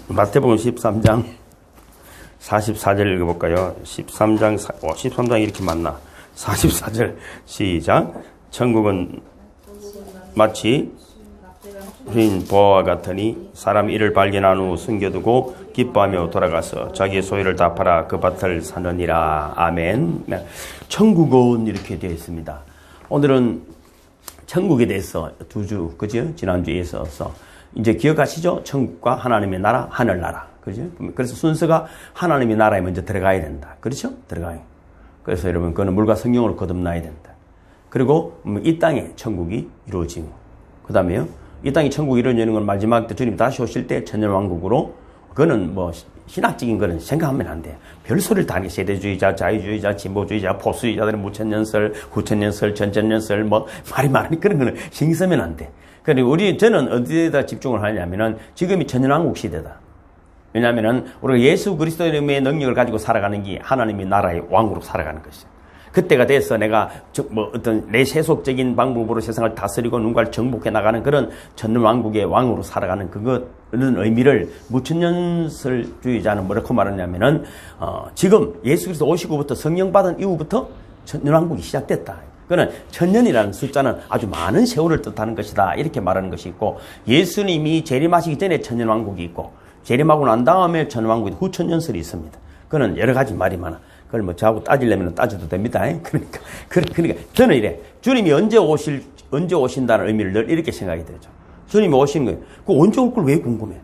마태복음 13장 44절 읽어볼까요? 13장 이렇게 맞나? 44절 시작. 천국은 마치 흰 보화와 같으니 사람이 이를 발견한 후 숨겨두고 기뻐하며 돌아가서 자기의 소유를 다 팔아 그 밭을 사느니라. 아멘. 천국은 이렇게 되어 있습니다. 오늘은 천국에 대해서 두 주, 그죠? 지난주에 있어서 이제 기억하시죠? 천국과 하나님의 나라, 하늘나라. 그죠? 그래서 순서가 하나님의 나라에 먼저 들어가야 된다. 그렇죠? 들어가요. 그래서 여러분, 그거는 물과 성령으로 거듭나야 된다. 그리고 이 땅에 천국이 이루어지고, 그 다음에요. 이 땅에 천국이 이루어지는 건 마지막 때 주님 다시 오실 때 천년왕국으로, 그거는 뭐 신학적인 거는 생각하면 안 돼요. 별소리를 다 하니 세대주의자, 자유주의자, 진보주의자, 포수주의자들은 무천년설, 후천년설, 전천년설, 뭐 말이 많으니 그런 거는 신경 쓰면 안 돼. 그러니까 저는 어디에다 집중을 하냐면은 지금이 천년왕국 시대다. 왜냐하면은 우리가 예수 그리스도의 능력을 가지고 살아가는 게 하나님의 나라의 왕으로 살아가는 것이죠. 그때가 돼서 내가 어떤 내 세속적인 방법으로 세상을 다스리고 누군가를 정복해 나가는 그런 천년왕국의 왕으로 살아가는 그런 의미를 무천년설주의자는 뭐라고 말하냐면은 지금 예수 그리스도 오시고부터 성령 받은 이후부터 천년왕국이 시작됐다. 그는 천년이라는 숫자는 아주 많은 세월을 뜻하는 것이다. 이렇게 말하는 것이 있고, 예수님이 재림하시기 전에 천년왕국이 있고, 재림하고 난 다음에 천년왕국이 후천년설이 있습니다. 그는 여러 가지 말이 많아. 그걸 뭐 저하고 따지려면 따져도 됩니다. 그러니까 저는 이래. 주님이 언제 오신다는 의미를 늘 이렇게 생각이 되죠. 주님이 오신 거예요. 그 언제 올 걸 왜 궁금해?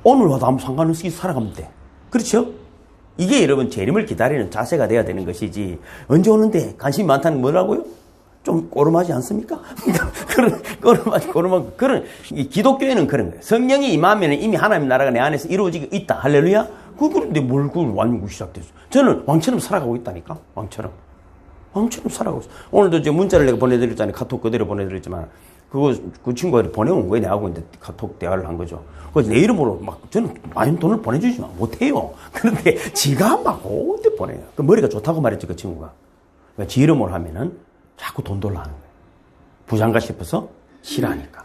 오늘 와도 아무 상관없이 살아가면 돼. 그렇죠? 이게 여러분 재림을 기다리는 자세가 돼야 되는 것이지, 언제 오는데 관심이 많다는 게 뭐라고요? 좀 꼬름하지 않습니까? 그런 기독교에는 그런 거예요. 성령이 임하면 이미 하나님 나라가 내 안에서 이루어지고 있다. 할렐루야. 그런데 뭘 왕국이 시작됐어? 저는 왕처럼 살아가고 있다니까. 왕처럼 살아가고 있어. 오늘도 이제 문자를 내가 보내드렸잖아요. 카톡 그대로 보내드렸지만, 그 친구가 보내온 거예요. 내하고 이제 카톡 대화를 한 거죠. 그래서 내 이름으로 저는 많이 돈을 보내주지만 못해요. 그런데 지가 막 어디 보내요. 그 머리가 좋다고 말했지, 그 친구가. 그러니까 지 이름으로 하면은 자꾸 돈 돌라 하는 거예요. 부장가 싶어서 싫어하니까.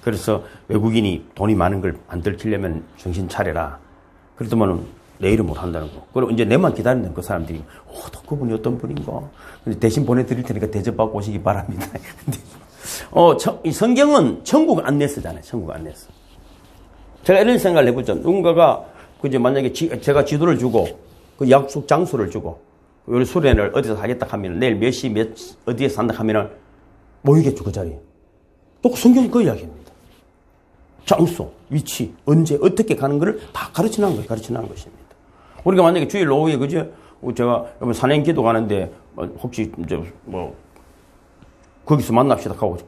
그래서 외국인이 돈이 많은 걸 안 들키려면 정신 차려라. 그랬더만은 내 이름으로 한다는 거. 그리고 이제 내만 기다리는 그 사람들이, 그분이 어떤 분인가. 대신 보내드릴 테니까 대접받고 오시기 바랍니다. 이 성경은 천국 안내서잖아요. 천국 안내서. 제가 이런 생각을 해보죠. 누군가가, 만약에 제가 지도를 주고, 그 약속 장소를 주고, 우리 수련을 어디서 하겠다 하면, 내일 몇 시, 어디에 산다 하면은, 모이겠죠, 그 자리에. 또 성경이 그 이야기입니다. 장소, 위치, 언제, 어떻게 가는 거를 다 가르치는 것입니다. 우리가 만약에 주일 오후에, 그죠? 제가 산행 기도 가는데, 혹시, 거기서 만납시다 하고,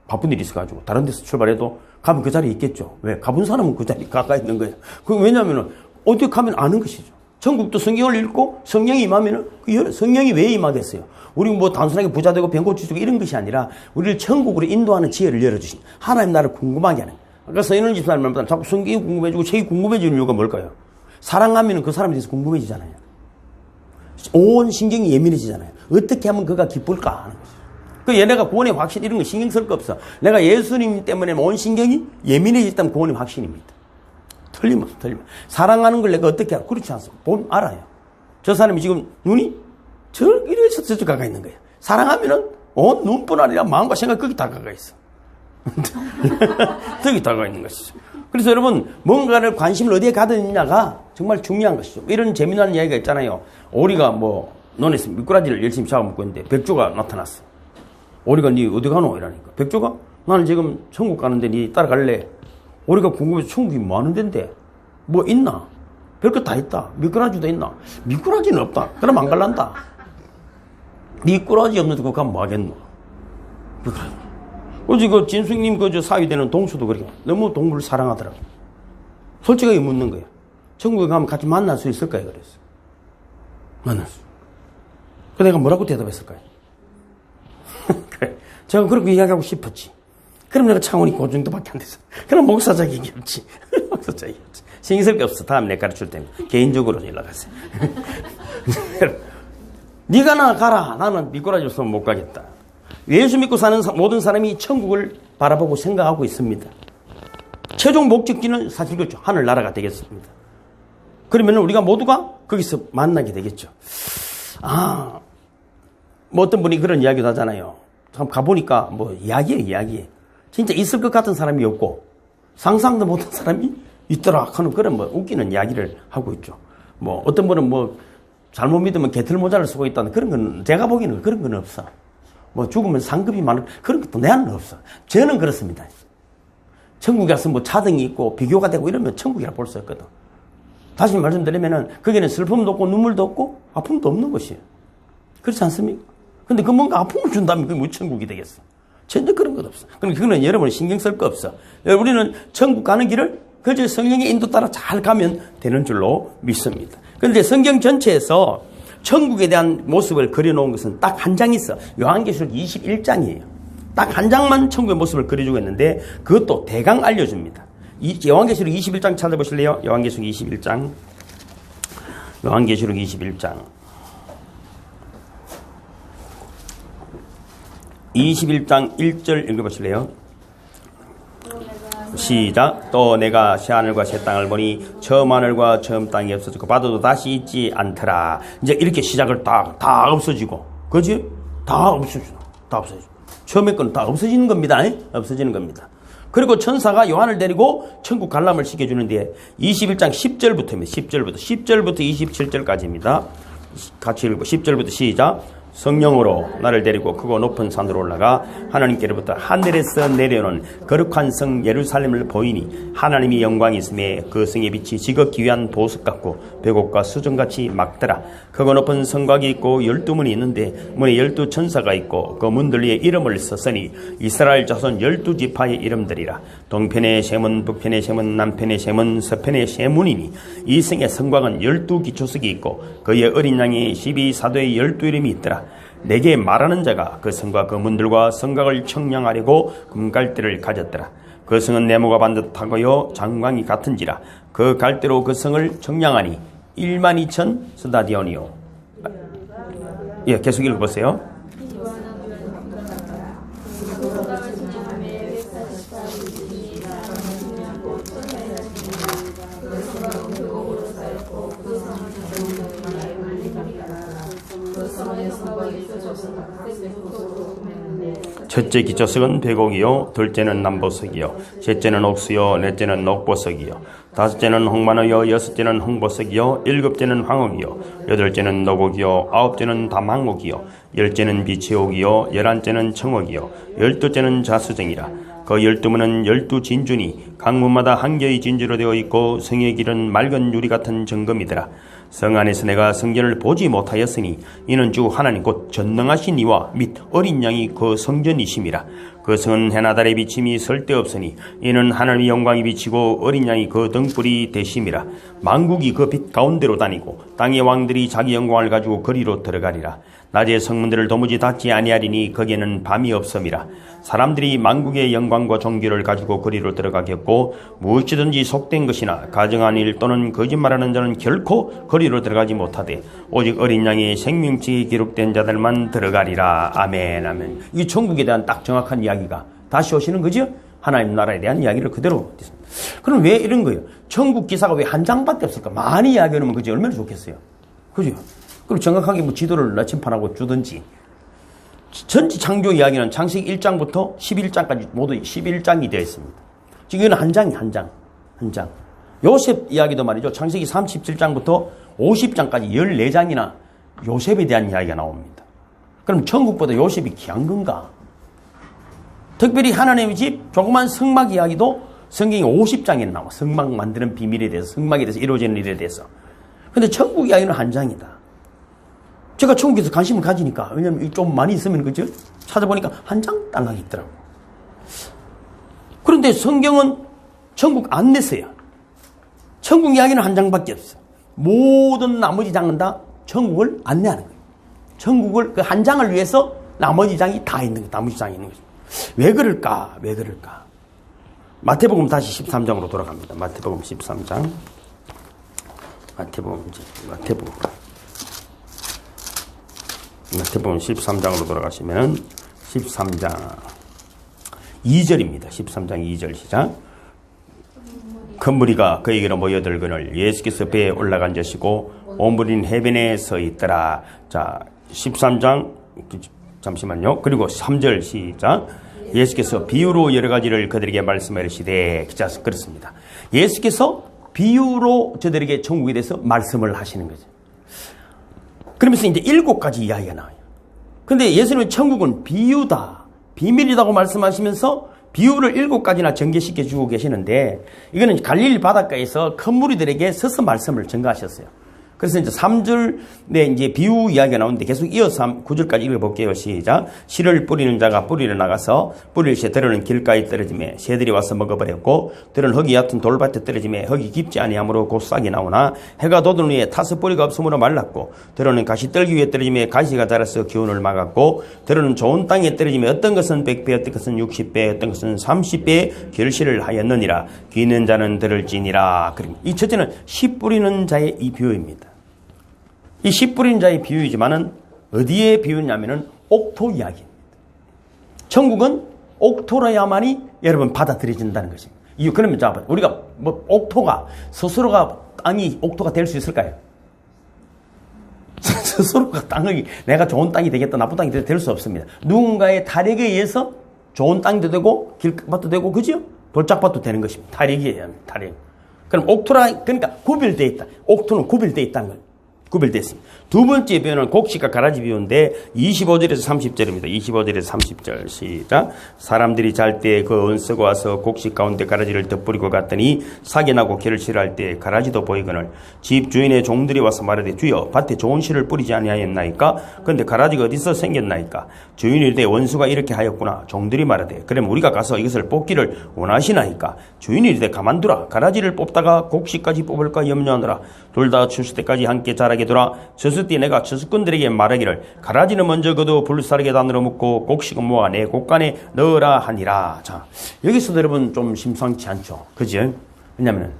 바쁜 일이 있어가지고, 다른 데서 출발해도, 가면 그 자리에 있겠죠. 왜? 가본 사람은 그 자리에 가까이 있는 거예요. 왜냐면은, 어디 가면 아는 것이죠. 천국도 성경을 읽고, 성령이 임하면은, 성령이 왜 임하겠어요? 우리 단순하게 부자 되고 병고치 주고 이런 것이 아니라, 우리를 천국으로 인도하는 지혜를 열어주신, 하나님 나라를 궁금하게 하는 거예요. 아까 서인원 집사님은 자꾸 성경이 궁금해지고, 책이 궁금해지는 이유가 뭘까요? 사랑하면 그 사람에 대해서 궁금해지잖아요. 온 신경이 예민해지잖아요. 어떻게 하면 그가 기쁠까 하는 거죠. 얘네가 구원의 확신, 이런 거 신경 쓸 거 없어. 내가 예수님 때문에 온 신경이 예민해졌다면 구원의 확신입니다. 틀리면. 사랑하는 걸 내가 어떻게 알아? 그렇지 않습니다. 알아요. 저 사람이 지금 눈이 이래서 저쪽 가까이 있는 거예요. 사랑하면은 온 눈뿐 아니라 마음과 생각 거기 다 가까이 있어. 거기 다가 있는 것이죠. 그래서 여러분, 뭔가를 관심을 어디에 가느냐가 정말 중요한 것이죠. 이런 재미난 이야기가 있잖아요. 오리가 논에서 미꾸라지를 열심히 잡아먹고 있는데 백조가 나타났어. 오리가 니 어디 가노? 이러니까. 백조가? 나는 지금 천국 가는데 니 따라갈래? 오리가 궁금해서 천국이 뭐 하는 데인데? 뭐 있나? 별것 다 있다. 미꾸라지도 있나? 미꾸라지는 없다. 그럼 안 갈란다. 미꾸라지 없는데 그거 가면 뭐 하겠노? 미꾸라지. 어제 진숙님 사위되는 동수도 그렇게 너무 동물을 사랑하더라고. 솔직하게 묻는 거예요. 천국에 가면 같이 만날 수 있을까요? 그랬어. 만날 수. 그 내가 뭐라고 대답했을까요? 그래. 제가 그렇게 이야기하고 싶었지. 그럼 내가 창원이 그 정도밖에 안 됐어. 그럼 목사적인 게 없지. 목사적인 게 없지. 신경 쓸 게 없어. 다음에 내가 가르칠 테니까. 개인적으로 연락하세요. 네가 나 가라. 나는 미꾸라지 없으면 못 가겠다. 예수 믿고 사는 모든 사람이 천국을 바라보고 생각하고 있습니다. 최종 목적지는 사실 그렇죠. 하늘나라가 되겠습니다. 그러면 우리가 모두가 거기서 만나게 되겠죠. 뭐 어떤 분이 그런 이야기도 하잖아요. 참 가보니까 뭐 이야기예요. 진짜 있을 것 같은 사람이 없고 상상도 못한 사람이 있더라 하는 그런 뭐 웃기는 이야기를 하고 있죠. 뭐 어떤 분은 뭐 잘못 믿으면 개털 모자를 쓰고 있다는 그런 건 제가 보기에는 그런 건 없어. 뭐 죽으면 상급이 많은 그런 것도 내 안은 없어. 저는 그렇습니다. 천국에 가서 뭐 차등이 있고 비교가 되고 이러면 천국이라 볼 수 없거든. 다시 말씀드리면은 거기는 슬픔도 없고 눈물도 없고 아픔도 없는 것이에요. 그렇지 않습니까? 근데 그 뭔가 아픔을 준다면 그게 뭐 천국이 되겠어. 전혀 그런 것 없어. 그러니까 그거는 여러분이 신경 쓸 거 없어. 우리는 천국 가는 길을 그저 성령의 인도 따라 잘 가면 되는 줄로 믿습니다. 그런데 성경 전체에서 천국에 대한 모습을 그려놓은 것은 딱 한 장 있어. 요한계시록 21장이에요. 딱 한 장만 천국의 모습을 그려주고 있는데 그것도 대강 알려줍니다. 요한계시록 21장 찾아보실래요? 요한계시록 21장. 요한계시록 21장. 21장 1절 읽어보실래요? 시작. 또 내가 새하늘과 새 땅을 보니 처음 하늘과 처음 땅이 없어지고 바다도 다시 있지 않더라. 이제 이렇게 시작을 다 없어지고, 그지? 다 없어지고. 처음에 건 다 없어지는 겁니다. 없어지는 겁니다. 그리고 천사가 요한을 데리고 천국 관람을 시켜주는데 21장 10절부터 27절까지입니다. 같이 읽고 10절부터 시작. 성령으로 나를 데리고 크고 높은 산으로 올라가 하나님께로부터 하늘에서 내려오는 거룩한 성 예루살렘을 보이니 하나님이 영광이 있음에 그 성의 빛이 지극히 귀한 보석 같고 벽옥과 수정같이 막더라. 크고 높은 성곽이 있고 12문이 있는데 문에 12천사가 있고 그 문들 위에 이름을 썼으니 이스라엘 자손 12지파의 이름들이라. 동편의 셈은 북편의 셈은 남편의 셈은 서편의 셈문이니 이 성의 성곽은 12기초석이 있고 그의 어린 양의 12사도의 12이름이 있더라. 내게 말하는 자가 그 성과 그 문들과 성곽을 청량하려고 금갈대를 가졌더라. 그 성은 네모가 반듯하고요 장광이 같은지라. 그 갈대로 그 성을 청량하니 12,000 스타디온이요. 예, 계속 읽어보세요. 첫째 기초석은 백옥이요, 둘째는 남보석이요, 셋째는 옥수요, 넷째는 녹보석이요, 다섯째는 홍만호요, 여섯째는 홍보석이요, 일곱째는 황옥이요, 여덟째는 노곡이요, 아홉째는 담항옥이요, 열째는 비치옥이요, 열한째는 청옥이요, 열두째는 자수정이라. 그 12문은 12진주니 각 문마다 한 개의 진주로 되어 있고 성의 길은 맑은 유리 같은 정금이더라. 성 안에서 내가 성전을 보지 못하였으니 이는 주 하나님 곧 전능하신 이와 및 어린 양이 그 성전이심이라. 그 성은 해나 달의 비침이 설데없으니 이는 하나님의 영광이 비치고 어린 양이 그 등불이 되심이라. 만국이 그 빛 가운데로 다니고 땅의 왕들이 자기 영광을 가지고 거리로 들어가리라. 낮에 성문들을 도무지 닫지 아니하리니 거기에는 밤이 없음이라. 사람들이 만국의 영광과 존귀를 가지고 거리로 들어가겠고 무엇이든지 속된 것이나 가정한 일 또는 거짓말하는 자는 결코 거리로 들어가지 못하되 오직 어린 양의 생명책에 기록된 자들만 들어가리라. 아멘, 아멘. 이 천국에 대한 딱 정확한 이야기가 다시 오시는 거죠? 하나님 나라에 대한 이야기를 그대로. 그럼 왜 이런 거예요? 천국 기사가 왜 한 장밖에 없을까? 많이 이야기하면 그지 얼마나 좋겠어요. 그죠? 그리고 정확하게 뭐 지도를 나침판하고 주든지. 전체 창조 이야기는 창세기 1장부터 11장까지 모두 11장이 되어 있습니다. 지금 이건 한 장이 한 장. 요셉 이야기도 말이죠. 창세기 37장부터 50장까지 14장이나 요셉에 대한 이야기가 나옵니다. 그럼 천국보다 요셉이 귀한 건가? 특별히 하나님의 집 조그만 성막 이야기도 성경이 50장에 나와. 성막 만드는 비밀에 대해서, 성막에 대해서 이루어지는 일에 대해서. 근데 천국 이야기는 한 장이다. 제가 천국에서 관심을 가지니까, 왜냐면 좀 많이 있으면, 그죠? 찾아보니까 한 장 딸랑 있더라고. 그런데 성경은 천국 안내서야. 천국 이야기는 한 장밖에 없어. 모든 나머지 장은 다 천국을 안내하는 거예요. 천국을, 그 한 장을 위해서 나머지 장이 다 있는 거예요. 나머지 장이 있는 거죠. 왜 그럴까? 마태복음 다시 13장으로 돌아갑니다. 마태복음 13장. 마태복음 13장으로 돌아가시면 13장 2절입니다. 13장 2절 시작. 큰 무리가 그에게로 모여들거늘 예수께서 배에 올라간젓이고 온 무리는 해변에 서 있더라. 자, 13장 잠시만요. 그리고 3절 시작. 예수께서 비유로 여러 가지를 그들에게 말씀하시되 기자 그렇습니다. 예수께서 비유로 저들에게 천국에 대해서 말씀을 하시는 거죠. 그러면서 이제 7가지 이야기가 나와요. 근데 예수님은 천국은 비유다, 비밀이라고 말씀하시면서 비유를 7가지나 전개시켜 주고 계시는데 이거는 갈릴리 바닷가에서 큰 무리들에게 서서 말씀을 전가하셨어요. 그래서 이제 3절에 이제 비유 이야기가 나오는데 계속 이어서 9절까지 읽어볼게요. 시작. 씨를 뿌리는 자가 뿌리러 나가서 뿌릴 새 들어는 길가에 떨어지매 새들이 와서 먹어버렸고 들은 흙이 얕은 돌밭에 떨어지매 흙이 깊지 아니하므로 곧 싹이 나오나 해가 돋은 후에 타서 뿌리가 없으므로 말랐고 들어는 가시떨기 위에 떨어지매 가시가 자라서 기운을 막았고 들어는 좋은 땅에 떨어지매 어떤 것은 100배 어떤 것은 60배 어떤 것은 30배 결실을 하였느니라. 귀 있는 자는 들을지니라. 이 첫째는 씨 뿌리는 자의 이 비유입니다. 이 씨 뿌린 자의 비유이지만은 어디에 비유냐면은 옥토 이야기입니다. 천국은 옥토라야만이 여러분 받아들여진다는 것입니다. 이유 그러면 자 우리가 뭐 옥토가 스스로가 땅이 옥토가 될 수 있을까요? 스스로가 땅이 내가 좋은 땅이 되겠다 나쁜 땅이 될 수 없습니다. 누군가의 타력에 의해서 좋은 땅도 되고 길밭도 되고 그죠? 돌짝밭도 되는 것입니다. 타력에 의한 타력. 그럼 옥토라 그러니까 구별되어 있다. 옥토는 구별되어 있다는 거예요. 구별됐습니다. 두 번째 비유는 곡식과 가라지 비유인데 25절에서 30절입니다. 25절에서 30절 시작. 사람들이 잘 때 그 은수가 와서 곡식 가운데 가라지를 덧뿌리고 갔더니 사기 나고 결을 실할 때 가라지도 보이거늘 집 주인의 종들이 와서 말하되 주여 밭에 좋은 씨를 뿌리지 아니하였나이까? 그런데 가라지가 어디서 생겼나이까? 주인이 이르되 원수가 이렇게 하였구나. 종들이 말하되 그럼 우리가 가서 이것을 뽑기를 원하시나이까? 주인이 이르되 가만두라. 가라지를 뽑다가 곡식까지 뽑을까 염려하느라 둘 다 추수 때까지 함께 자라게 두라. 추수 때 내가 추수꾼들에게 말하기를 가라지는 먼저 거두 불사르게 단으로 묶고 곡식은 모아 내 곡간에 넣으라 하니라. 자, 여기서도 여러분 좀 심상치 않죠. 그죠? 왜냐면은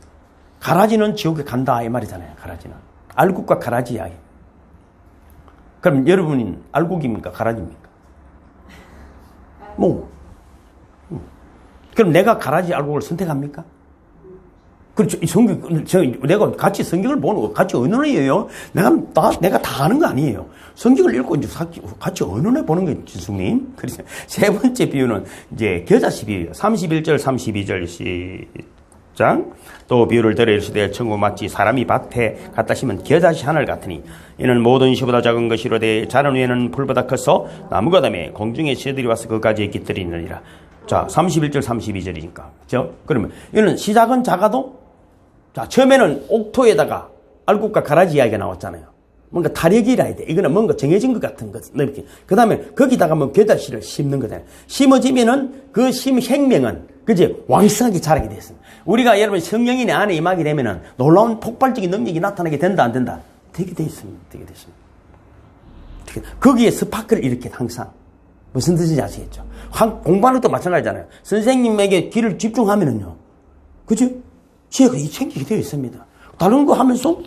가라지는 지옥에 간다 이 말이잖아요. 가라지는 알곡과 가라지 이야기. 그럼 여러분은 알곡입니까? 가라지입니까? 그럼 내가 가라지 알곡을 선택합니까? 그렇죠. 이 성경, 내가 같이 성경을 보는, 같이 의논해요. 내가 다 아는 거 아니에요. 성경을 읽고 이제 같이 의논해 보는 거예요, 진숙님. 그래서 세 번째 비유는 이제 겨자씨 비유예요. 31절, 32절 시작. 또 비유를 들어 이르시되 천국 마치 사람이 밭에 갖다 심은 겨자씨 하늘 같으니 이는 모든 시보다 작은 것이로되 자란 후에는 풀보다 커서 나무가 되매 공중에 새들이 와서 그까지에 깃들이느니라. 자, 31절, 32절이니까. 그죠? 그러면 이는 시작은 작아도 자, 처음에는 옥토에다가 알곡과 가라지 이야기가 나왔잖아요. 뭔가 타력이라 해야 돼. 이거는 뭔가 정해진 것 같은 것. 그 다음에 거기다가 뭐 겨자씨를 심는 거잖아요. 심어지면은 그 심 생명은 그제 왕성하게 자라게 됐습니다. 우리가 여러분 성령이 내 안에 임하게 되면은 놀라운 폭발적인 능력이 나타나게 된다 안 된다? 되게 돼 있습니다. 되게 됐습니다. 거기에 스파크를 이렇게 항상 무슨 뜻인지 아시겠죠? 공부하는 것도 마찬가지잖아요. 선생님에게 귀를 집중하면은요. 그죠? 지혜가 이 생기게 되어 있습니다. 다른 거 하면서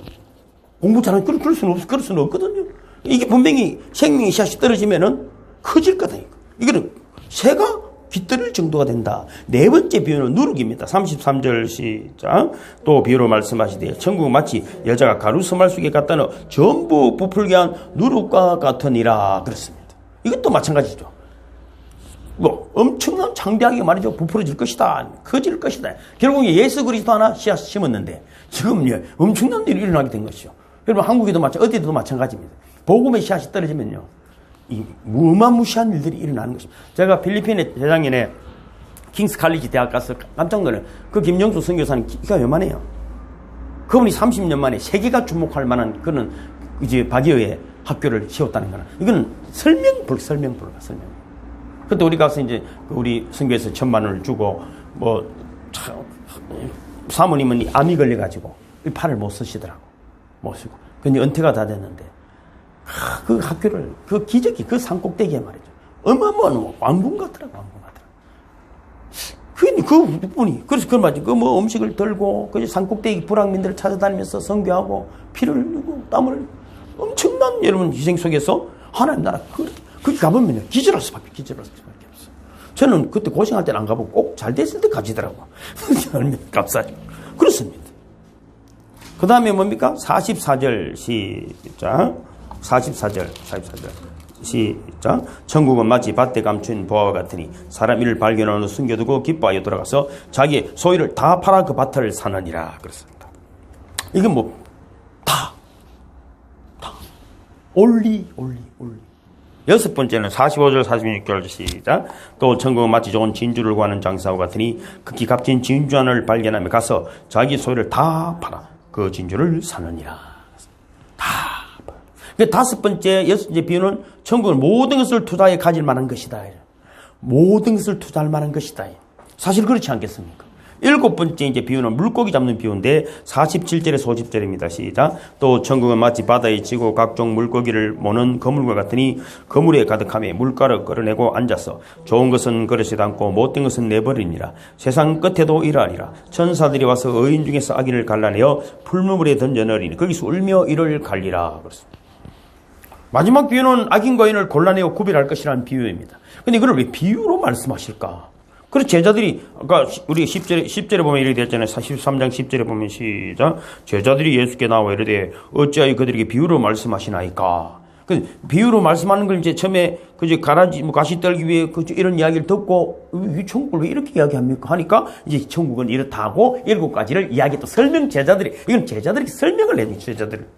공부 잘하는 그럴 수는 없거든요. 이게 분명히 생명의 씨앗이 떨어지면은 커질 거다니까. 이거는 새가 깃들일 정도가 된다. 네 번째 비유는 누룩입니다. 33절 시작. 또 비유로 말씀하시되 천국은 마치 여자가 가루 스말 속에 갖다 넣어 전부 부풀게 한 누룩과 같으니라. 그렇습니다. 이것도 마찬가지죠. 엄청난 창대하게 말이죠. 부풀어질 것이다. 커질 것이다. 결국에 예수 그리스도 하나 씨앗 심었는데 지금 엄청난 일이 일어나게 된 것이죠. 여러분 한국에도 어디도 마찬가지입니다. 복음의 씨앗이 떨어지면요. 이 무마무시한 일들이 일어나는 것입니다. 제가 필리핀에 재작년에 킹스 칼리지 대학 가서 깜짝 놀라요. 그 김영수 선교사님 키가 요만해요. 그분이 30년 만에 세계가 주목할 만한 그런 이제 박이어의 학교를 세웠다는 거는 이거는 설명 불가. 그때 우리 가서 이제 우리 선교에서 1,000만 원을 주고 사모님은 암이 걸려가지고 팔을 못 쓰시더라고. 못 쓰고. 근데 은퇴가 다 됐는데 그 학교를 그 기적이 그 산꼭대기에 말이죠. 어마어마한 왕궁 같더라고. 그분이 그래서 그 말이죠. 음식을 들고 그 산꼭대기 불황민들을 찾아다니면서 선교하고 피를 흘리고 땀을 흘리고 엄청난 여러분 희생 속에서 하나님 나라 거기 가보면요. 기절할 수밖에 없어. 저는 그때 고생할 때는 안 가보고 꼭 잘 됐을 때 가지더라고. 감사하죠. 그렇습니다. 그 다음에 뭡니까? 44절 시작. 44절 시작. 천국은 마치 밭에 감춘 보화와 같으니 사람 이를 발견하는 숨겨두고 기뻐하여 돌아가서 자기의 소유를 다 팔아 그 밭을 사느니라. 그렇습니다. 이건 뭐 다 올리. 여섯 번째는 45절 46절 시작. 또 천국은 마치 좋은 진주를 구하는 장사와 같으니 극히 값진 진주 하나를 발견하며 가서 자기 소유를 다 팔아 그 진주를 사느니라. 다. 그 다섯 번째, 여섯 번째 비유는 천국은 모든 것을 투자해 가질 만한 것이다. 모든 것을 투자할 만한 것이다. 사실 그렇지 않겠습니까? 일곱 번째 이제 비유는 물고기 잡는 비유인데 47절에서 50절입니다. 시작. 또 천국은 마치 바다에 지고 각종 물고기를 모는 거물과 같으니 거물에 가득하며 물가를 끌어내고 앉아서 좋은 것은 그릇에 담고 못된 것은 내버리니라. 세상 끝에도 이러하리라. 천사들이 와서 의인 중에서 악인을 갈라내어 풀무불에 던져 넣으리니 거기서 울며 이를 갈리라. 그렇습니다. 마지막 비유는 악인과 의인을 골라내어 구별할 것이라는 비유입니다. 근데 이걸 왜 비유로 말씀하실까? 그래서 제자들이, 아까 우리 10절에 보면 이렇게 되었잖아요. 43장 10절에 보면 시작. 제자들이 예수께 나와 이르되 어찌하여 그들에게 비유로 말씀하시나이까. 그 비유로 말씀하는 걸 이제 처음에 그저 가시 떨기 위해 이런 이야기를 듣고 이 천국을 왜 이렇게 이야기합니까? 하니까 이제 천국은 이렇다고 7가지를 이야기 또 이건 제자들이 설명을 해요. 제자들을.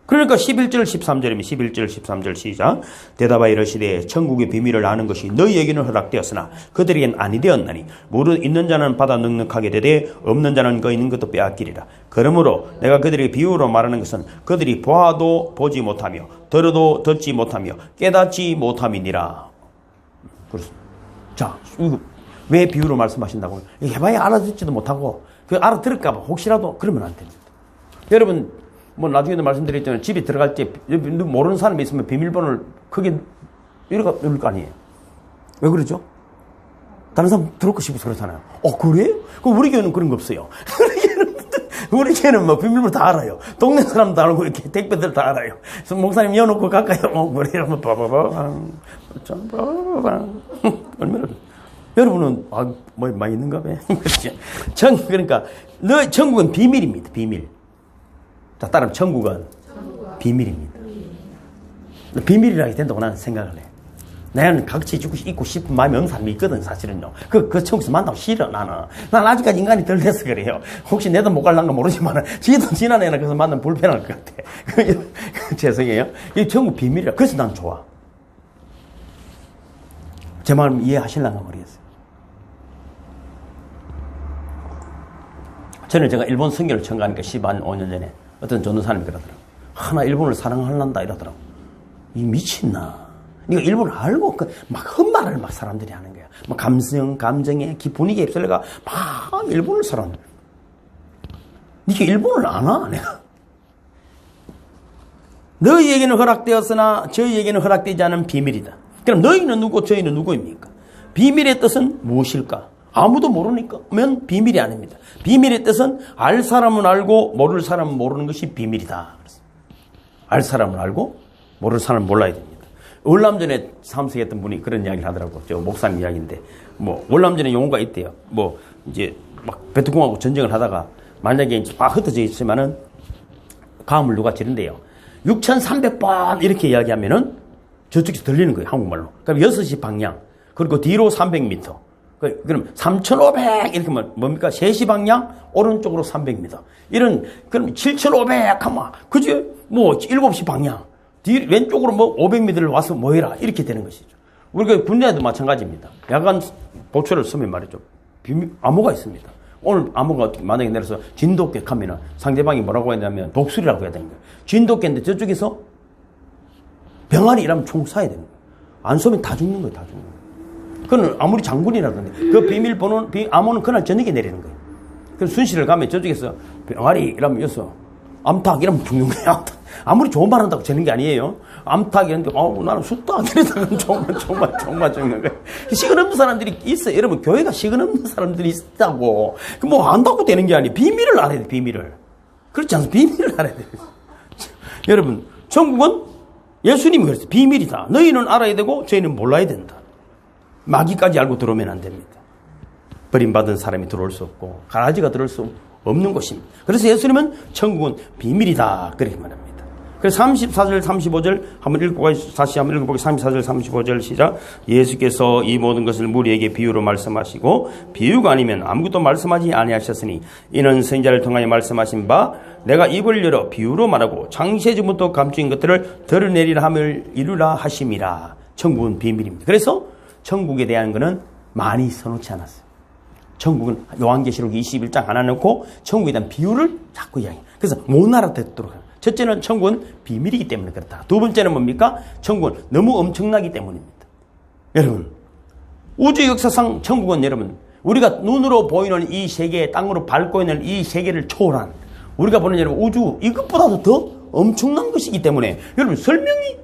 그러니까 11절 13절입니다. 11절 13절 시작. 대답하여 이르시되 천국의 비밀을 아는 것이 너희에게는 허락되었으나 그들에겐 아니 되었나니 무릇 있는 자는 받아 넉넉하게 되되 없는 자는 그 있는 것도 빼앗기리라. 그러므로 내가 그들에게 비유로 말하는 것은 그들이 보아도 보지 못하며 들어도 듣지 못하며 깨닫지 못함이니라. 그렇습니다. 자, 이거 왜 비유로 말씀하신다고요? 해봐야 알아듣지도 못하고 그 알아들을까 봐 혹시라도 그러면 안 됩니다. 여러분 뭐 나중에도 말씀드렸잖아요. 집에 들어갈 때 모르는 사람이 있으면 비밀번호를 크게 누를 거 아니에요. 왜 그러죠? 다른 사람 들어오고 싶어서 그렇잖아요. 그래? 그럼 우리 교회는 그런 거 없어요. 우리 교회는 뭐 비밀번호 다 알아요. 동네 사람 다 알고 이렇게 택배들 다 알아요. 그래서 목사님 여놓고 갈까요? 그래 이러면 얼마나 여러분은 뭐 많이 있는가 봐요. 그러니까 천국은 비밀입니다. 비밀. 자, 따라하면 천국은 비밀입니다. 비밀이라게 된다고 나는 생각을 해. 나는 같이 있고 싶은 마음이 없는 사람이 있거든, 사실은요. 그 천국에서 만나고 싫어, 나는. 난 아직까지 인간이 덜 돼서 그래요. 혹시 내도 못 갈란가 모르지만, 지도 지난 애나 그래서 만나면 불편할 것 같아. 죄송해요. 이 천국 비밀이라. 그래서 난 좋아. 제 마음 이해하실란가 모르겠어요. 저는 제가 일본 선교를 처음 가니까 15년 전에 어떤 전도사님이 그러더라고요. 나 일본을 사랑할란다 이러더라고요. 이 미친나. 네가 일본을 알고 막 헛말을 막 사람들이 하는 거야. 막 감정에 분위기에 휩쓸려가 막 일본을 사랑해. 네가 일본을 아나? 내가. 너희에게는 허락되었으나 저희에게는 허락되지 않은 비밀이다. 그럼 너희는 누구 저희는 누구입니까? 비밀의 뜻은 무엇일까? 아무도 모르니까면 비밀이 아닙니다. 비밀의 뜻은 알 사람은 알고 모를 사람은 모르는 것이 비밀이다. 알 사람은 알고 모를 사람은 몰라야 됩니다. 월남전에 참석했던 분이 그런 이야기를 하더라고요. 저 목사님 이야기인데 월남전에 용어가 있대요. 이제 막 베트콩하고 전쟁을 하다가 만약에 이제 막 흩어져 있으면은 가음을 누가 지른대요. 6,300번 이렇게 이야기하면은 저쪽에서 들리는 거예요. 한국말로. 그럼 6시 방향 그리고 뒤로 300m. 그럼 3,500 이렇게 뭡니까? 3시 방향 오른쪽으로 300m. 그럼 7,500 하면 그지? 7시 방향 왼쪽으로 500m를 와서 모여라 이렇게 되는 것이죠. 우리가 군대에도 마찬가지입니다. 야간 보초를 쓰면 말이죠. 암호가 있습니다. 오늘 암호가 만약에 내려서 진돗개 하면 상대방이 뭐라고 했냐면 독수리라고 해야 되는 거예요. 진돗개인데 저쪽에서 병아리 이러면 총 쏴야 되는 거예요. 안 쏘면 다 죽는 거예요. 다 죽는 거예요. 그건 아무리 장군이라던데 그 비밀번호는 암호는 그날 저녁에 내리는 거예요. 그래서 순실을 가면 저쪽에서 병아리 이러면 여서 암탉 이러면 죽는 거예요. 아무리 좋은 말 한다고 되는 게 아니에요. 암탉 이랬는데 나는 숫닭 이러다가 정말 죽는 거예요. 시간 없는 사람들이 있어요. 여러분 교회가 시간 없는 사람들이 있다고 안다고 되는 게 아니에요. 비밀을 알아야 돼. 비밀을. 그렇지 않습니까? 비밀을 알아야 돼요. 여러분 천국은 예수님이 그랬어요. 비밀이다. 너희는 알아야 되고 저희는 몰라야 된다. 마귀까지 알고 들어오면 안 됩니다. 버림받은 사람이 들어올 수 없고 가라지가 들어올 수 없는 곳입니다. 그래서 예수님은 천국은 비밀이다 그렇게 말합니다. 그래서 34절 35절 한번 읽어보고 다시 한번 읽어보고 34절 35절 시작. 예수께서 이 모든 것을 무리에게 비유로 말씀하시고 비유가 아니면 아무것도 말씀하지 아니하셨으니 이는 선지자를 통하여 말씀하신 바 내가 입을 열어 비유로 말하고 창세전부터 감추인 것들을 드러내리라 함을 이루라 하심이라. 천국은 비밀입니다. 그래서 천국에 대한 것은 많이 써놓지 않았어요. 천국은 요한계시록 21장 하나 넣고 천국에 대한 비유를 자꾸 이야기해요. 그래서 못 알아듣도록 합니다. 첫째는 천국은 비밀이기 때문에 그렇다. 두 번째는 뭡니까? 천국은 너무 엄청나기 때문입니다. 여러분, 우주 역사상 천국은 여러분, 우리가 눈으로 보이는 이 세계, 땅으로 밟고 있는 이 세계를 초월한, 우리가 보는 여러분 우주 이것보다도 더 엄청난 것이기 때문에 여러분 설명이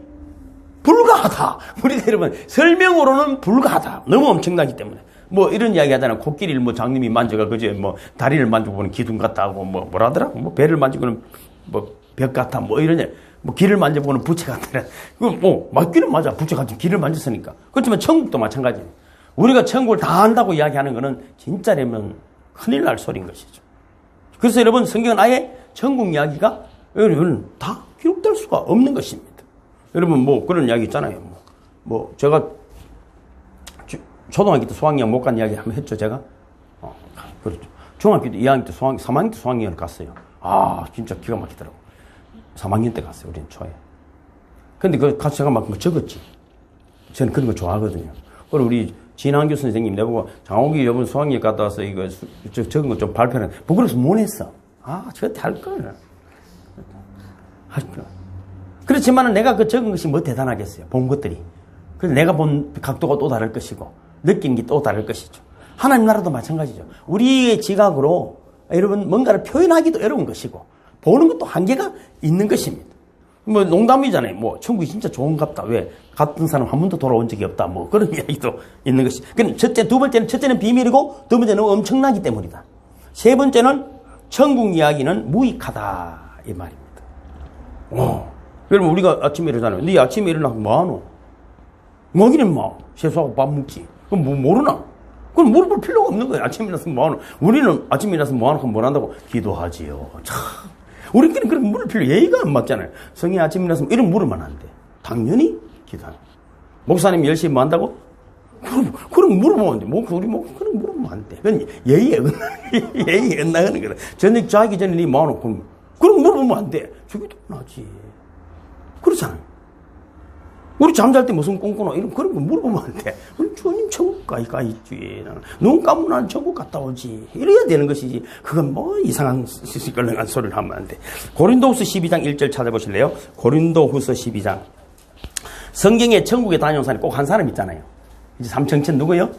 불가하다. 우리가 여러분 설명으로는 불가하다. 너무 엄청나기 때문에. 뭐 이런 이야기 하잖아요. 코끼리를 뭐 장님이 만져가 그제 뭐 다리를 만져보는 기둥 같다 하고 뭐 뭐라더라? 뭐 배를 만지고는 뭐 벽 같아 뭐 이러냐. 뭐 길을 만져보는 부채 같다. 그럼 뭐 맞기는 맞아. 부채 같은 길을 만졌으니까. 그렇지만 천국도 마찬가지예요. 우리가 천국을 다 안다고 이야기하는 거는 진짜라면 큰일 날 소리인 것이죠. 그래서 여러분 성경은 아예 천국 이야기가 여러분 다 기록될 수가 없는 것입니다. 여러분 뭐 그런 이야기 있잖아요. 뭐 제가 초등학교 때 수학여행 못 간 이야기 한번 했죠, 제가? 그렇죠. 중학교 때 2학년 때 3학년 때 수학여행을 갔어요. 아, 진짜 기가 막히더라고. 3학년 때 갔어요, 우리는 초에. 근데 그 가서 제가 막 적었지. 저는 그런 거 좋아하거든요. 그리고 우리 진한교 선생님 내보고 장호기 여분 수학여행 갔다 와서 이거 적은 거 좀 발표는 부끄러워서 못 했어. 아, 저한테 할 걸. 그렇지만은 내가 그 적은 것이 뭐 대단하겠어요. 본 것들이. 그래서 내가 본 각도가 또 다를 것이고, 느끼는 게 또 다를 것이죠. 하나님 나라도 마찬가지죠. 우리의 지각으로 여러분 뭔가를 표현하기도 어려운 것이고, 보는 것도 한계가 있는 것입니다. 뭐 농담이잖아요. 뭐 천국이 진짜 좋은갑다. 왜? 같은 사람 한 번도 돌아온 적이 없다. 뭐 그런 이야기도 있는 것이. 그럼 첫째는 비밀이고, 두 번째는 엄청나기 때문이다. 세 번째는 천국 이야기는 무익하다. 이 말입니다. 여러분 우리가 아침에 일어나잖아요. 네 아침에 일어나서 뭐하노? 먹이는 뭐 세수하고 밥 먹지. 그럼 뭐 모르나? 그럼 물어볼 필요가 없는 거예요. 아침에 일어나서 뭐하노? 우리는 아침에 일어나서 뭐하노? 그럼 뭘 한다고? 기도하지요. 참. 우리끼리 그렇게 물을 필요 예의가 안 맞잖아요. 성이 아침에 일어나서 이런 물으면 안 돼. 당연히 기도하는. 목사님 10시에 뭐 한다고? 그럼 물어보면 안 돼. 그럼 물어보면 안 돼. 그건 예의에 엇나가는 거라. 저녁 자기 전에 니 뭐하노? 그럼 물어보면 안 돼. 저기도 나지. 그렇잖아요. 우리 잠잘 때 무슨 꿈꾸나 이런 그런 거 물어보면 안 돼. 주님 천국 가 있지. 눈 감으면 난 천국 갔다 오지. 이래야 되는 것이지. 그건 뭐 이상한 시끌렁한 소리를 하면 안 돼. 고린도후서 12장 1절 찾아보실래요? 고린도후서 12장. 성경에 천국에 다녀온 사람이 꼭 한 사람 있잖아요. 이제 삼청천 누구요?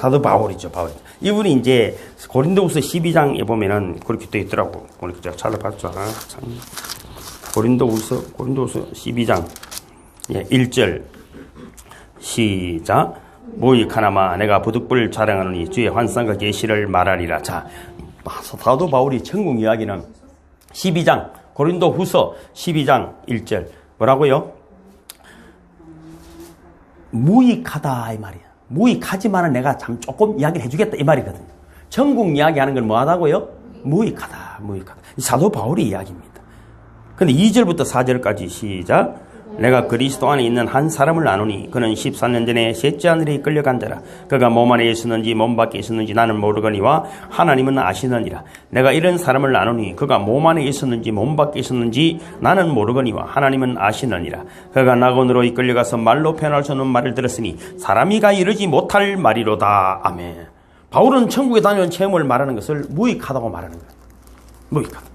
사도 바울이죠. 바울. 이분이 이제 고린도후서 12장에 보면은 그렇게 돼 있더라고. 오늘 제가 찾아봤죠. 고린도후서 12장 1절 시작. 무익하나마 내가 부득불 자랑하노니 주의 환상과 계시를 말하리라. 자, 사도 바울이 천국 이야기는 12장 고린도후서 12장 1절 뭐라고요? 무익하다 이 말이야. 무익하지만은 내가 참 조금 이야기를 해주겠다 이 말이거든요. 천국 이야기하는 건 뭐하다고요? 무익하다. 사도 바울의 이야기입니다. 근데 2절부터 4절까지 시작. 내가 그리스도 안에 있는 한 사람을 아노니 그는 14년 전에 셋째 하늘에 끌려간 자라. 그가 몸 안에 있었는지 몸 밖에 있었는지 나는 모르거니와 하나님은 아시느니라. 내가 이런 사람을 아노니 그가 몸 안에 있었는지 몸 밖에 있었는지 나는 모르거니와 하나님은 아시느니라. 그가 낙원으로 이끌려가서 말로 표현할 수 없는 말을 들었으니 사람이가 이르지 못할 말이로다. 아멘. 바울은 천국에 다녀온 체험을 말하는 것을 무익하다고 말하는 거예요. 무익하다.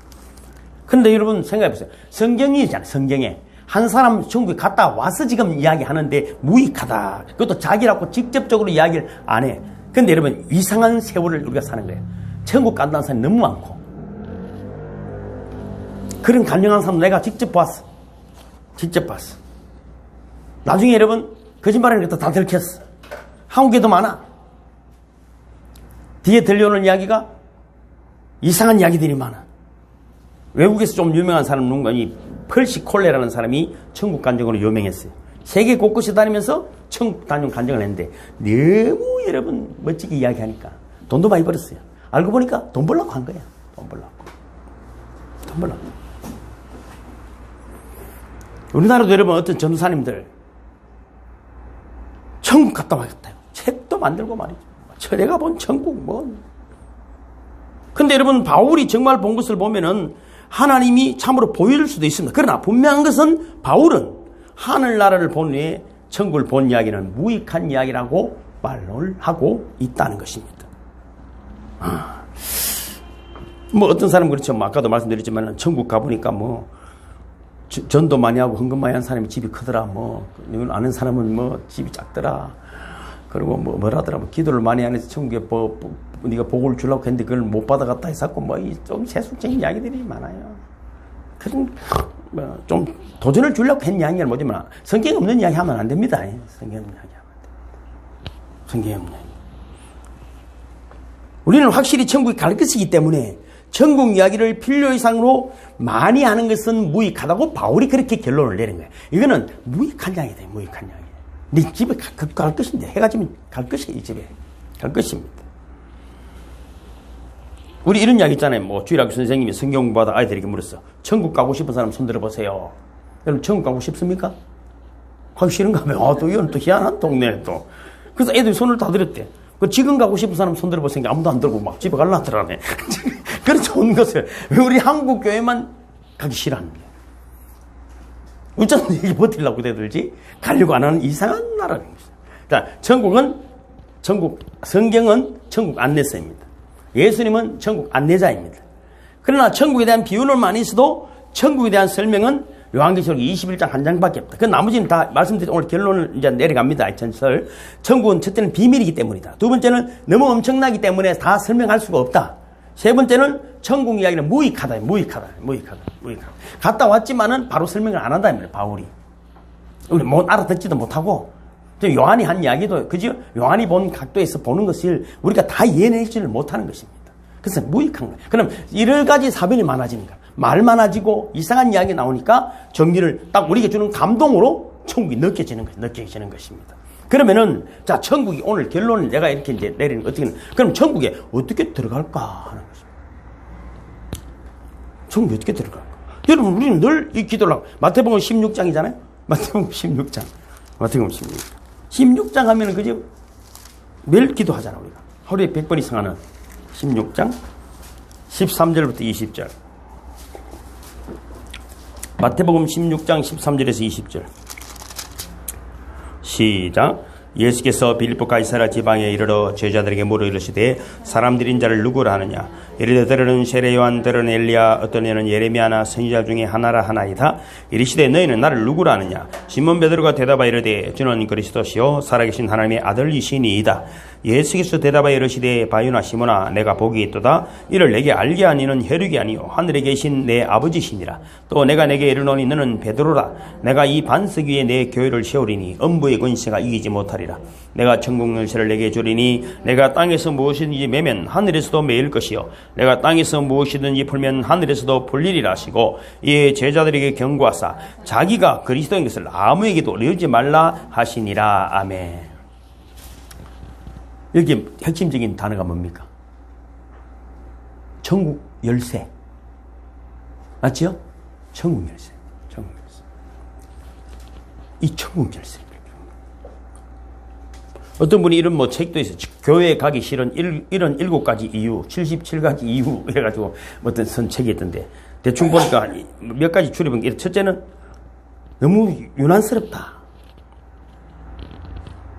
근데 여러분 생각해보세요. 성경이잖아요. 성경에 한 사람 천국에 갔다 와서 지금 이야기하는데 무익하다. 그것도 자기라고 직접적으로 이야기를 안 해. 근데 여러분 이상한 세월을 우리가 사는 거예요. 천국 간다는 사람이 너무 많고 그런 간증하는 사람 내가 직접 봤어. 나중에 여러분 거짓말하는 것도 다 들켰어. 한국에도 많아. 뒤에 들려오는 이야기가 이상한 이야기들이 많아. 외국에서 좀 유명한 사람 누군가 이 펄시 콜레라는 사람이 천국 간증으로 유명했어요. 세계 곳곳에 다니면서 천국 다녀온 간증을 했는데 너무 여러분 멋지게 이야기하니까 돈도 많이 벌었어요. 알고 보니까 돈 벌려고 한 거야. 돈 벌려고. 우리나라도 여러분 어떤 전도사님들 천국 갔다 와야겠다. 책도 만들고 말이죠. 내가 본 천국 뭐. 근데 여러분 바울이 정말 본 것을 보면은 하나님이 참으로 보일 수도 있습니다. 그러나 분명한 것은 바울은 하늘나라를 본 후에 천국을 본 이야기는 무익한 이야기라고 말을 하고 있다는 것입니다. 뭐 어떤 사람은 그렇죠. 뭐 아까도 말씀드렸지만 천국 가보니까 뭐 전도 많이 하고 헌금 많이 한 사람이 집이 크더라. 뭐 아는 사람은 뭐 집이 작더라. 그리고 뭐라더라. 뭐 기도를 많이 안 해서 천국에 네가 복을 주려고 했는데 그걸 못 받아갔다 했었고 뭐 좀 세속적인 이야기들이 많아요. 그런 좀 도전을 주려고 한 이야기는 뭐지만 성경 없는 이야기 하면 안 됩니다. 성경 없는 이야기 하면 안 됩니다. 성경 없는 이야기. 우리는 확실히 천국에 갈 것이기 때문에 천국 이야기를 필요 이상으로 많이 하는 것은 무익하다고 바울이 그렇게 결론을 내린 거예요. 이거는 무익한 이야기다. 무익한 이야기. 네 집에 갈 것인데 해가 지면 갈 것이 이 집에 갈 것입니다. 우리 이런 이야기 있잖아요. 뭐 주일학교 선생님이 성경 공부하다 아이들에게 물었어. 천국 가고 싶은 사람 손 들어보세요. 여러분 천국 가고 싶습니까? 가기 싫은가 하면 또 이건 또 희한한 동네 또. 그래서 애들이 손을 다 들었대. 지금 가고 싶은 사람 손 들어보세요. 아무도 안 들고 막 집에 갈라더라네. 그런 좋은 것을 왜 우리 한국 교회만 가기 싫어하는 거야. 어쩌면 이게 버틸라고 대들지 가려고 안 하는 이상한 나라는 거죠. 자, 성경은 천국 안내서입니다. 예수님은 천국 안내자입니다. 그러나 천국에 대한 비유는 많이 있어도 천국에 대한 설명은 요한계시록 21장 한 장밖에 없다. 그 나머지는 다 말씀드린 오늘 결론을 이제 내려갑니다. 전설. 천국은 첫째는 비밀이기 때문이다. 두 번째는 너무 엄청나기 때문에 다 설명할 수가 없다. 세 번째는 천국 이야기는 무익하다. 갔다 왔지만은 바로 설명을 안 한다. 바울이. 우리 못 알아듣지도 못하고. 요한이 한 이야기도, 그죠? 요한이 본 각도에서 보는 것을 우리가 다 이해내지를 못하는 것입니다. 그래서 무익한 거예요. 그럼 여러 가지 사변이 많아지는 거야. 말 많아지고 이상한 이야기 나오니까 정리를 딱 우리에게 주는 감동으로 천국이 느껴지는 것입니다. 그러면은, 자, 천국이 오늘 결론을 내가 이렇게 이제 내리는 거 어떻게, 그럼 천국에 어떻게 들어갈까 하는 거죠. 천국에 어떻게 들어갈까? 여러분, 우리는 늘 이 기도를 하고, 마태복음 16장이잖아요? 마태복음 16장. 16장 하면은 그죠? 매일 기도하잖아, 우리가. 하루에 100번 이상 하는 16장 13절부터 20절. 마태복음 16장 13절에서 20절. 시작. 예수께서 빌립보 가이사랴 지방에 이르러 제자들에게 물어 이르시되 사람들이 인자를 누구라 하느냐. 이르되 들으는 세례 요한, 들으는 엘리야, 어떤 이는 예레미야나 선지자 중에 하나라 하나이다. 이르시되 너희는 나를 누구라 하느냐. 시몬 베드로가 대답하여 이르되 주는 그리스도시요 살아계신 하나님의 아들이시니이다. 예수께서 대답하여 이르시되 바요나 시몬아 내가 복이 있도다. 이를 내게 알게 하니는 혈육이 아니요 하늘에 계신 내 아버지시니라. 또 내가 내게 이르노니 너는 베드로라. 내가 이 반석 위에 내 교회를 세우리니 엄부의 권세가 이기지 못하리라. 내가 천국 열쇠를 내게 주리니 내가 땅에서 무엇이든지 매면 하늘에서도 매일 것이요 내가 땅에서 무엇이든지 풀면 하늘에서도 풀리리라 하시고 이에 제자들에게 경고하사 자기가 그리스도인 것을 아무에게도 알리지 말라 하시니라. 아멘. 여기 핵심적인 단어가 뭡니까? 천국 열쇠. 맞지요? 천국 열쇠. 이 천국 열쇠. 어떤 분이 이런 뭐 책도 있어요. 교회에 가기 싫은 이런 7가지 이유, 77가지 이유 이래가지고 어떤 책이 있던데 대충 보니까 몇 가지 줄여본 게 첫째는 너무 유난스럽다.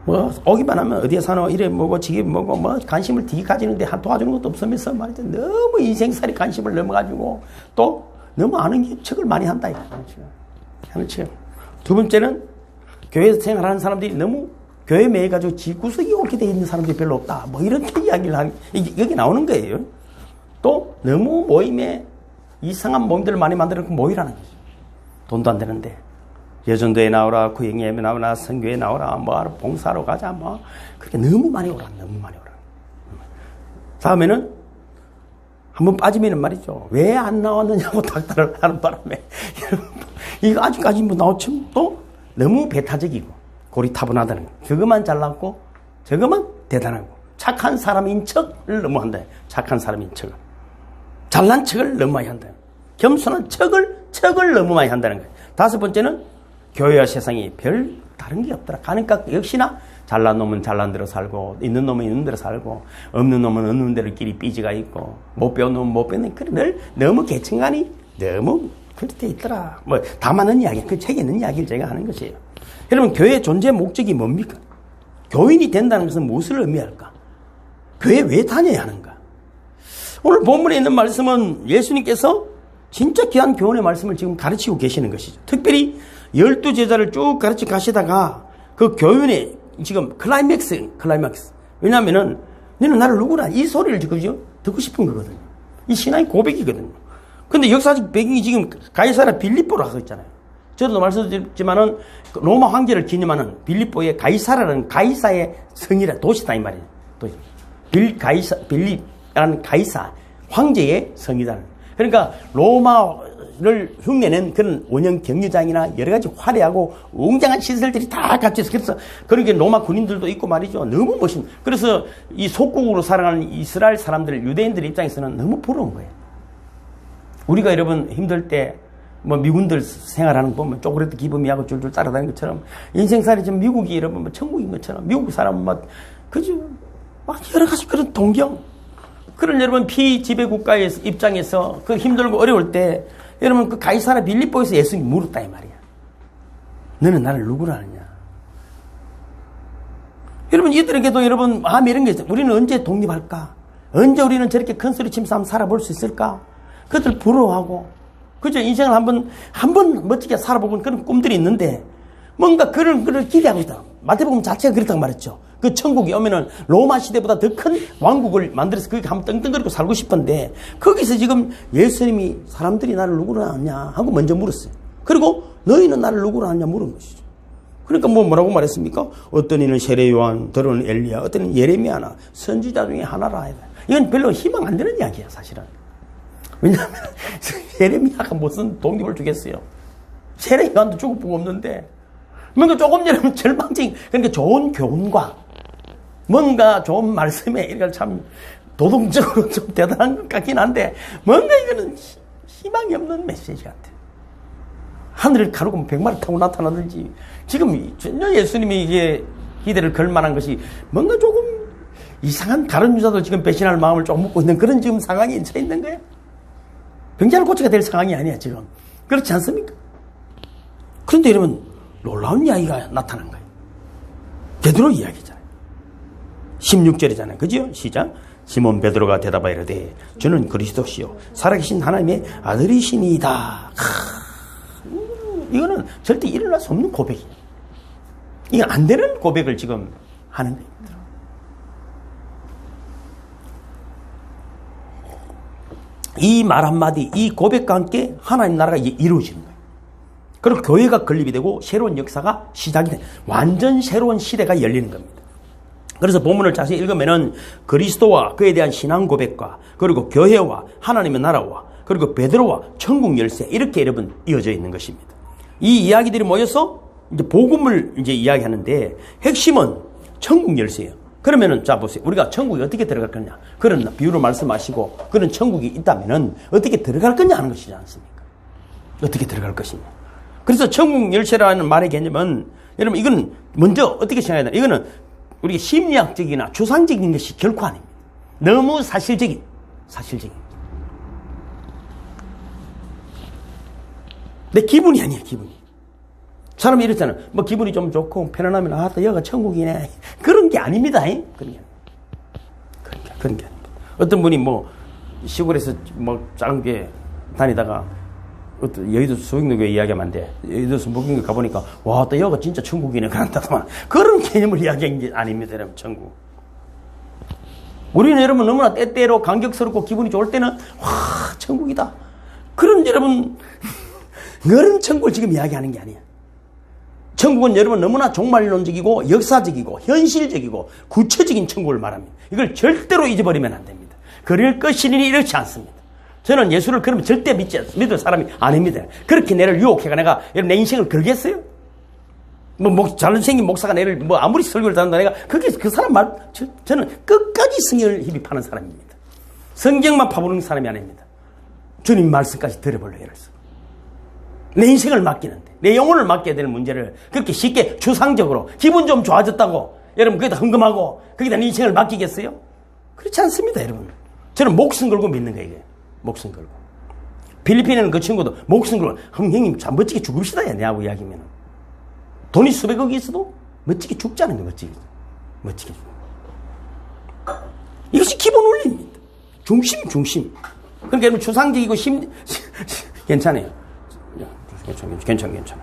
뭐 오기만 하면 어디에 사노 이래 뭐고 저게 뭐고 뭐 관심을 되게 가지는데 도와주는 것도 없으면서 말이죠. 너무 인생살이 관심을 넘어가지고 또 너무 아는 게 척을 많이 한다 이거. 그렇죠. 두 번째는 교회에서 생활하는 사람들이 너무 교회 매해가지고 지구석이 옳게 되어 있는 사람들이 별로 없다. 뭐 이렇게 이야기를 하는, 여기 나오는 거예요. 또 너무 모임에 이상한 모임들을 많이 만들어놓고 모이라는 거죠. 돈도 안 되는데. 여전도에 나오라, 구행예에 나오라, 선교에 나오라, 뭐 봉사하러 가자, 뭐. 그렇게 너무 많이 오라. 다음에는 한번 빠지면은 말이죠. 왜 안 나왔느냐고 닥달을 하는 바람에. 이거 아직까지 뭐 나오면 또 너무 배타적이고. 고리타분하다는 거. 저것만 잘났고 저것만 대단하고 착한 사람인 척을 너무 한다. 착한 사람인 척을. 잘난 척을 너무 많이 한다. 겸손한 척을 너무 많이 한다는 거예요. 다섯 번째는 교회와 세상이 별 다른 게 없더라. 가니까 역시나 잘난 놈은 잘난 대로 살고, 있는 놈은 있는 대로 살고, 없는 놈은 없는 대로끼리 삐지가 있고, 못 배운 놈은 못 배우는, 그래, 늘 너무 계층간이 너무 그렇게 있더라. 뭐, 다 많은 이야기, 그 책에 있는 이야기를 제가 하는 것이에요. 여러분, 교회의 존재 목적이 뭡니까? 교인이 된다는 것은 무엇을 의미할까? 교회 왜 다녀야 하는가? 오늘 본문에 있는 말씀은 예수님께서 진짜 귀한 교훈의 말씀을 지금 가르치고 계시는 것이죠. 특별히 12제자를 쭉 가르쳐 가시다가 그 교훈의 지금 클라이맥스. 왜냐면은 너는 나를 누구라 이 소리를 듣고 싶은 거거든요. 이 신앙의 고백이거든요. 근데 역사적 배경이 지금 가이사라 빌립보로 가고 있잖아요. 저도 말씀드렸지만은 로마 황제를 기념하는 빌립보의 가이사라는 가이사의 성이라 도시다 이 말이에요. 도시. 빌립이라는 가이사 황제의 성이다. 그러니까 로마를 흉내낸 그런 원형 경유장이나 여러 가지 화려하고 웅장한 시설들이 다 갖춰 있어. 그래서 그렇게 로마 군인들도 있고 말이죠. 너무 멋있는. 그래서 이 속국으로 살아가는 이스라엘 사람들, 유대인들 입장에서는 너무 부러운 거예요. 우리가 여러분 힘들 때 뭐 미군들 생활하는 거 보면 쪼그레도 기범이하고 줄줄 따라다니는 것처럼 인생살이 좀 미국이 여러분 뭐 천국인 것처럼 미국 사람은 막 그죠? 막 여러 가지 그런 동경. 그런 여러분 피지배 국가의 입장에서 그 힘들고 어려울 때 여러분 그 가이사라 빌립보에서 예수님이 물었다 이 말이야. 너는 나를 누구라 하느냐? 여러분 이들에게도 여러분 마음에 이런 게 있어요. 우리는 언제 독립할까? 언제 우리는 저렇게 큰 소리 치면서 한번 살아볼 수 있을까? 그들 부러워하고 그죠? 인생을 한번 멋지게 살아보고 그런 꿈들이 있는데 뭔가 그런 기대하고 있다. 마태복음 자체가 그렇다고 말했죠. 그 천국이 오면은 로마 시대보다 더 큰 왕국을 만들어서 거기 한번 떵떵거리고 살고 싶은데 거기서 지금 예수님이 사람들이 나를 누구라 하냐 하고 먼저 물었어요. 그리고 너희는 나를 누구라 하냐 물은 것이죠. 그러니까 뭐라고 말했습니까? 어떤 이는 세례 요한, 더러는 엘리야, 어떤 이는 예레미야나 선지자 중에 하나라. 이건 별로 희망 안 되는 이야기야 사실은. 왜냐하면 예레미야가 무슨 독립을 주겠어요. 세례 요한도 죽을 복 없는데 뭔가 조금 전에 절망적인 그러니까 좋은 교훈과 뭔가 좋은 말씀에 이걸 참 도덕적으로 좀 대단한 것 같긴 한데 뭔가 이거는 희망이 없는 메시지 같아요. 하늘을 가르고 100마리 타고 나타나든지 지금 전혀 예수님이 이게 기대를 걸 만한 것이 뭔가 조금 이상한 다른 유자도 지금 배신할 마음을 조금 먹고 있는 그런 지금 상황이 처해 있는 거예요. 병자를 고치가 될 상황이 아니야 지금. 그렇지 않습니까? 그런데 여러분 놀라운 이야기가 나타난 거예요. 베드로 이야기잖아요. 16절이잖아요. 그죠? 시작. 시몬 베드로가 대답하여 이르되 저는 그리스도시요 살아계신 하나님의 아들이시니이다. 이거는 절대 일어날 수 없는 고백이에요. 이건 안 되는 고백을 지금 하는 겁니다. 이 말 한마디, 이 고백과 함께 하나님 나라가 이루어지는 거예요. 그리고 교회가 건립이 되고 새로운 역사가 시작이 돼. 완전 새로운 시대가 열리는 겁니다. 그래서 본문을 자세히 읽으면은 그리스도와 그에 대한 신앙 고백과 그리고 교회와 하나님의 나라와 그리고 베드로와 천국 열쇠 이렇게 여러분 이어져 있는 것입니다. 이 이야기들이 모여서 이제 복음을 이제 이야기하는데 핵심은 천국 열쇠예요. 그러면은 자 보세요. 우리가 천국에 어떻게 들어갈 거냐? 그런 비유를 말씀하시고 그런 천국이 있다면은 어떻게 들어갈 거냐 하는 것이지 않습니까? 어떻게 들어갈 것이냐? 그래서 천국 열쇠라는 말의 개념은 여러분 이건 먼저 어떻게 생각해야 되나? 이거는 우리가 심리학적이나 추상적인 것이 결코 아닙니다. 너무 사실적인. 내 기분이 아니야, 기분이. 사람이 이랬잖아. 뭐 기분이 좀 좋고 편안하면 아, 또 여기가 천국이네. 그런 게 아닙니다. 그런 게 아닙니다. 어떤 분이 뭐 시골에서 뭐 짧게 다니다가 어떤 여의도 수영교회 이야기하면 안 돼. 여의도 수목교회 가보니까 와, 또 여기가 진짜 천국이네. 그런다더만 그런 개념을 이야기한 게 아닙니다. 여러분, 천국. 우리는 여러분 너무나 때때로 감격스럽고 기분이 좋을 때는 와, 천국이다. 그런 여러분 그런 천국을 지금 이야기하는 게 아니야. 천국은 여러분 너무나 종말론적이고 역사적이고 현실적이고 구체적인 천국을 말합니다. 이걸 절대로 잊어버리면 안 됩니다. 그럴 것이니 이렇지 않습니다. 저는 예수를 그러면 절대 믿을 사람이 아닙니다. 그렇게 내를 유혹해가 내가 여러분 내 인생을 걸겠어요? 잘생긴 목사가 내를 아무리 설교를 잘한다 내가 그 사람 말 저는 끝까지 성경을 힙입하는 사람입니다. 성경만 파보는 사람이 아닙니다. 주님 말씀까지 들어볼래 이랬어. 내 인생을 맡기는데 내 영혼을 맡겨야 될 문제를 그렇게 쉽게 추상적으로 기분 좀 좋아졌다고 여러분 거기다 흥금하고 거기다 내 인생을 맡기겠어요? 그렇지 않습니다 여러분. 저는 목숨 걸고 믿는 거예요. 이게. 목숨 걸고. 필리핀에는 그 친구도 목숨 걸고 형님 참 멋지게 죽읍시다 내하고 이야기하면 돈이 수백억이 있어도 멋지게 죽자는 거예요. 멋지게 죽. 이것이 기본 원리입니다. 중심. 그러니까 여러분 추상적이고 괜찮아요. 괜찮아.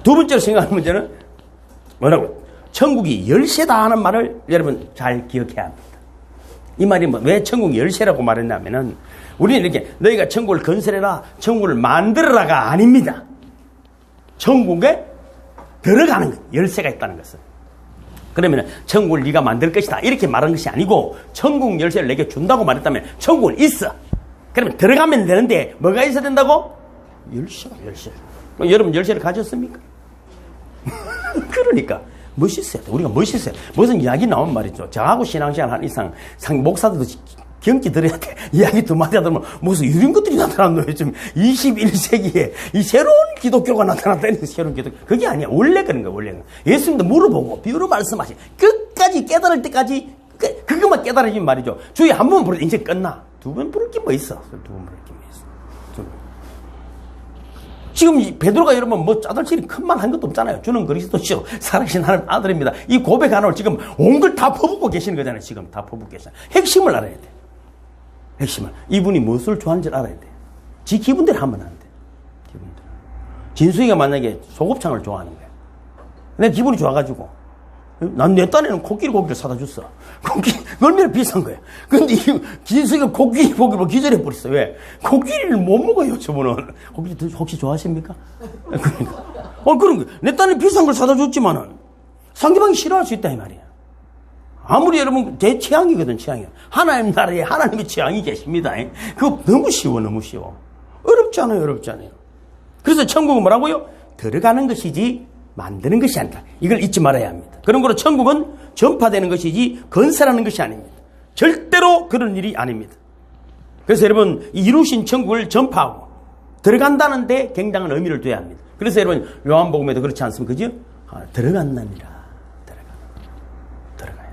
두 번째로 생각하는 문제는 뭐라고? 천국이 열쇠다 하는 말을 여러분 잘 기억해야 합니다. 이 말이 왜 천국이 열쇠라고 말했냐면은 우리는 이렇게 너희가 천국을 건설해라, 천국을 만들어라가 아닙니다. 천국에 들어가는 것, 열쇠가 있다는 것은. 그러면 천국을 네가 만들 것이다 이렇게 말한 것이 아니고 천국 열쇠를 내게 준다고 말했다면 천국은 있어. 그러면 들어가면 되는데 뭐가 있어야 된다고? 열쇠. 여러분 열쇠를 가졌습니까? 그러니까 멋있어야 돼. 우리가 멋있어요. 무슨 이야기 나오면 말이죠. 저하고 신앙생활 한 이상 경목사들도 경기 들어야 돼. 이야기 두 마디 하다 보면 무슨 이런 것들이 나타났노. 요즘 21세기에 이 새로운 기독교가 나타났다는 새로운 기독교. 그게 아니야. 원래 그런 거야. 원래는. 예수님도 물어보고 비유로 말씀하시. 끝까지 깨달을 때까지 그것만 깨달아지면 말이죠. 주에 한 번 부르면 이제 끝나. 두 번 부를 게 뭐 있어. 두 번 부를 게 뭐 있어. 지금 베드로가 여러분 뭐 짜들치는 큰 말 한 것도 없잖아요. 주는 그리스도시요 살아계신 하나님 아들입니다. 이 고백 하나로 지금 온 걸 다 퍼붓고 계시는 거잖아요. 지금 다 퍼붓고 계시잖아요. 핵심을 알아야 돼. 핵심을. 이분이 무엇을 좋아하는지 알아야 돼. 지 기분대로 하면 안 돼. 기분대로. 진수이가 만약에 소곱창을 좋아하는 거야. 내 기분이 좋아가지고 난 내 딴에는 고기를 사다 줬어. 고기 얼마나 비싼 거야. 근데 진수이가 고기를 기절해 버렸어. 왜? 고기를 못 먹어요. 저분은. 고기 혹시 좋아하십니까? 그러니까. 그런 거. 내 딴에 비싼 걸 사다 줬지만은 상대방이 싫어할 수 있다 이 말이야. 아무리 여러분 제 취향이거든. 취향이야. 하나님 나라에 하나님의 취향이 계십니다. 그거 너무 쉬워. 어렵지 않아요. 그래서 천국은 뭐라고요? 들어가는 것이지 만드는 것이 아니다. 이걸 잊지 말아야 합니다. 그런 거로 천국은 전파되는 것이지 건설하는 것이 아닙니다. 절대로 그런 일이 아닙니다. 그래서 여러분 이루신 천국을 전파하고 들어간다는데 굉장한 의미를 둬야 합니다. 그래서 여러분 요한복음에도 그렇지 않습니까? 그죠? 들어간답니다. 들어가요.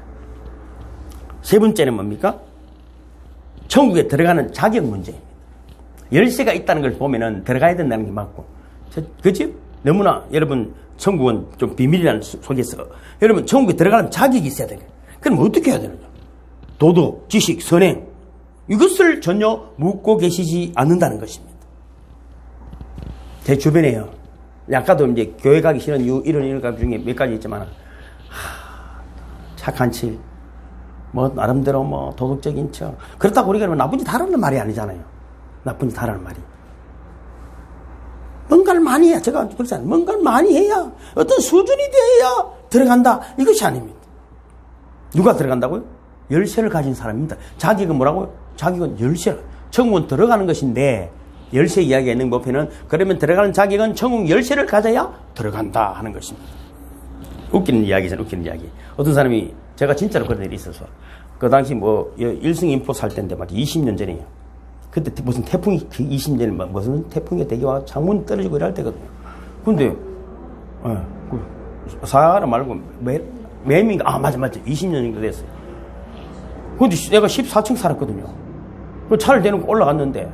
세 번째는 뭡니까? 천국에 들어가는 자격 문제입니다. 열쇠가 있다는 걸 보면은 들어가야 된다는 게 맞고, 그죠? 너무나 여러분 천국은 좀 비밀이라는 속에서 여러분 천국에 들어가는 자격이 있어야 돼요. 그럼 어떻게 해야 되느냐? 도덕, 지식, 선행 이것을 전혀 묻고 계시지 않는다는 것입니다. 제 주변에요. 아까도 이제 교회 가기 싫은 이유 이런 일감 중에 몇 가지 있지만 착한 칠, 뭐 나름대로 뭐 도덕적인 척 그렇다고 우리가 나쁜 짓 하라는 말이 아니잖아요. 나쁜 짓 하라는 말이. 뭔가를 많이 해야, 제가 그렇잖아요. 뭔가를 많이 해야, 어떤 수준이 돼야 들어간다. 이것이 아닙니다. 누가 들어간다고요? 열쇠를 가진 사람입니다. 자격은 뭐라고요? 자격은 열쇠. 천국은 들어가는 것인데, 열쇠 이야기가 있는 법에는, 그러면 들어가는 자격은 천국 열쇠를 가져야 들어간다 하는 것입니다. 웃기는 이야기잖아요. 웃기는 이야기. 어떤 사람이, 제가 진짜로 그런 일이 있어서, 그 당시 뭐, 일승인포 살 때인데, 맞지? 20년 전이에요. 그때 무슨 태풍이, 20년에 무슨 태풍이 되게 와, 창문 떨어지고 이럴 때거든요. 근데, 사람 말고, 매민가, 맞아. 20년 정도 됐어요. 근데 내가 14층 살았거든요. 그 차를 대놓고 올라갔는데,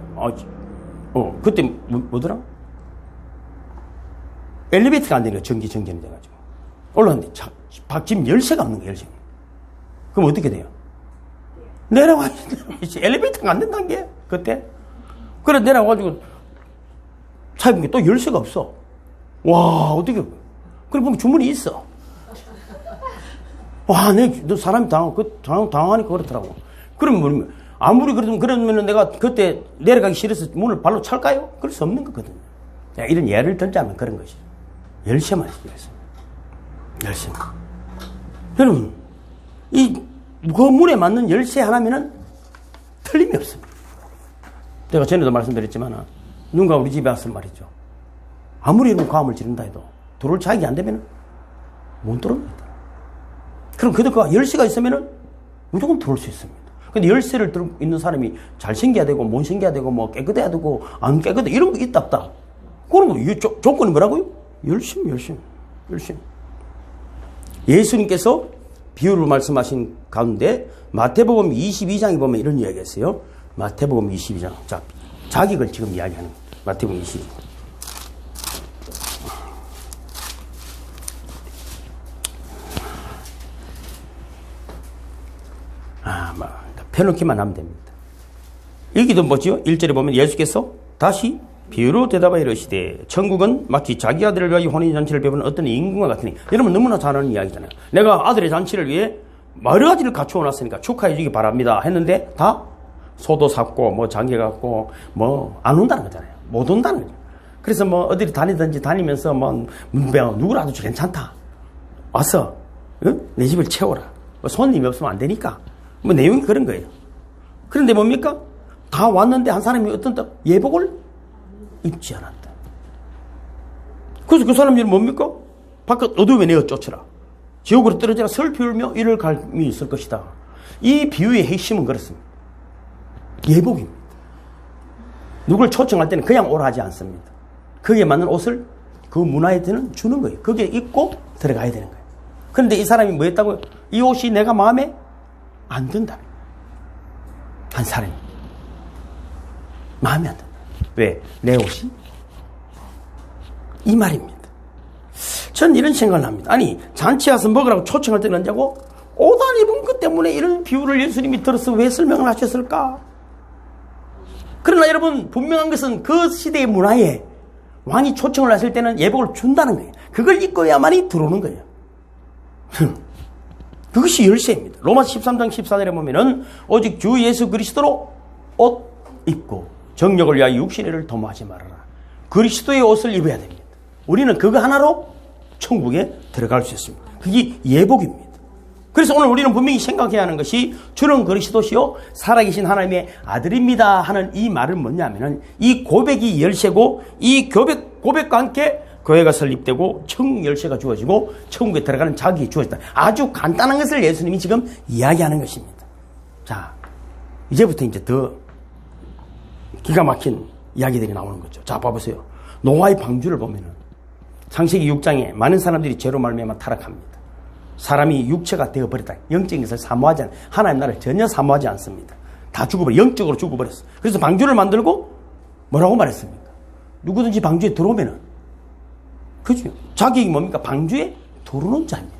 그때, 뭐더라? 엘리베이터가 안 되는 거야. 전기전이 돼가지고. 올라갔는데, 지금 열쇠가 없는 거야, 열쇠가. 그럼 어떻게 돼요? 내려와야지. 엘리베이터가 안 된다는 게, 그때. 그래, 내려와가지고, 차에 보니까 또 열쇠가 없어. 와, 어떻게. 그래, 보면 주문이 있어. 와, 너 사람이 당하니까 그렇더라고. 그러면, 아무리 그러면 내가 그때 내려가기 싫어서 문을 발로 찰까요? 그럴 수 없는 거거든요. 이런 예를 들자면 그런 것이죠. 열쇠만 있어요. 열쇠만. 여러분, 그 문에 맞는 열쇠 하나면은 틀림이 없습니다. 제가 전에도 말씀드렸지만, 누군가 우리 집에 왔을 말이죠. 아무리 이런 과음을 지른다 해도 들어올 자격이 안 되면 못 들어옵니다. 그럼 그들과 열쇠가 있으면은 무조건 들어올 수 있습니다. 근데 열쇠를 들고 있는 사람이 잘생겨야 되고, 못생겨야 되고, 뭐 깨끗해야 되고, 안 깨끗해. 이런 거 있다, 없다. 그런 거, 이 조건이 뭐라고요? 열심. 예수님께서 비유를 말씀하신 가운데 마태복음 22장에 보면 이런 이야기가 있어요. 마태복음 22장. 자, 자격을 지금 이야기하는 거예요. 마태복음 22장. 펴놓기만 하면 됩니다. 여기도 뭐죠? 1절에 보면 예수께서 다시 비유로 대답하여 이르시되 천국은 마치 자기 아들을 위하여 혼인잔치를 베푸는 어떤 임금과 같으니, 여러분 너무나 잘 아는 이야기잖아요. 내가 아들의 잔치를 위해 여러 가지를 갖추어 놨으니까 축하해 주기 바랍니다 했는데 다 소도 샀고 뭐 장기 갖고 뭐 안 온다는 거잖아요. 못 온다는 거죠. 그래서 뭐 어디를 다니면서 뭐 누구라도 괜찮다 와서 내 집을 채워라. 뭐 손님이 없으면 안 되니까 뭐 내용이 그런 거예요. 그런데 뭡니까? 다 왔는데 한 사람이 어떤 예복을 입지 않았다. 그래서 그 사람들은 뭡니까? 바깥 어두움에 내어 쫓으라. 지옥으로 떨어지라. 슬피 울며 이를 갈미 있을 것이다. 이 비유의 핵심은 그렇습니다. 예복입니다. 누굴 초청할 때는 그냥 오라 하지 않습니다. 거기에 맞는 옷을 그 문화에는 주는 거예요. 거기에 입고 들어가야 되는 거예요. 그런데 이 사람이 뭐 했다고요? 이 옷이 내가 마음에 안 든다. 한 사람이 마음에 안 든다. 왜? 내 옷이? 이 말입니다. 전 이런 생각을 합니다. 아니, 잔치 와서 먹으라고 초청할 때는 언제고 옷 안 입은 것 때문에 이런 비유를 예수님이 들어서 왜 설명을 하셨을까? 그러나 여러분, 분명한 것은 그 시대의 문화에 왕이 초청을 하실 때는 예복을 준다는 거예요. 그걸 입고야만이 들어오는 거예요. 그것이 열쇠입니다. 로마서 13장 14절에 보면은 오직 주 예수 그리스도로 옷 입고 정력을 위하여 육신의 일을 도모하지 말아라. 그리스도의 옷을 입어야 됩니다. 우리는 그거 하나로 천국에 들어갈 수 있습니다. 그게 예복입니다. 그래서 오늘 우리는 분명히 생각해야 하는 것이 주는 그리스도시요 살아계신 하나님의 아들입니다 하는 이 말은 뭐냐면은 이 고백이 열쇠고 이 고백과 함께 교회가 설립되고 천국 열쇠가 주어지고 천국에 들어가는 자격이 주어졌다. 아주 간단한 것을 예수님이 지금 이야기하는 것입니다. 자, 이제부터 이제 더 기가 막힌 이야기들이 나오는 거죠. 자, 봐보세요. 노아의 방주를 보면은 창세기 6장에 많은 사람들이 죄로 말미암아 타락합니다. 사람이 육체가 되어버렸다. 영적인 것을 사모하지 않아요. 하나님 나라를 전혀 사모하지 않습니다. 다 죽어버려. 영적으로 죽어버렸어. 그래서 방주를 만들고 뭐라고 말했습니까? 누구든지 방주에 들어오면은, 그죠? 자격이 뭡니까? 방주에 들어오는 자입니다.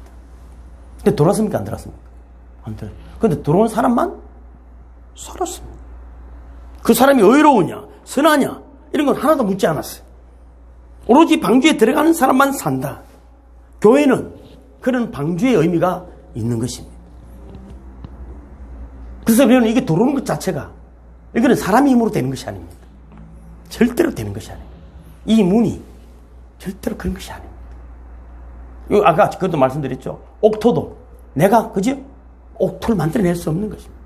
근데 들어왔습니까? 안 들어왔습니까? 안 들어왔어요. 근데 들어온 사람만 살았습니다. 그 사람이 의로우냐, 선하냐, 이런 건 하나도 묻지 않았어요. 오로지 방주에 들어가는 사람만 산다. 교회는 그런 방주의 의미가 있는 것입니다. 그래서 우리는 이게 들어오는 것 자체가, 이거는 사람의 힘으로 되는 것이 아닙니다. 절대로 되는 것이 아닙니다. 이 문이 절대로 그런 것이 아닙니다. 아까 그것도 말씀드렸죠. 옥토도 내가, 그죠? 옥토를 만들어낼 수 없는 것입니다.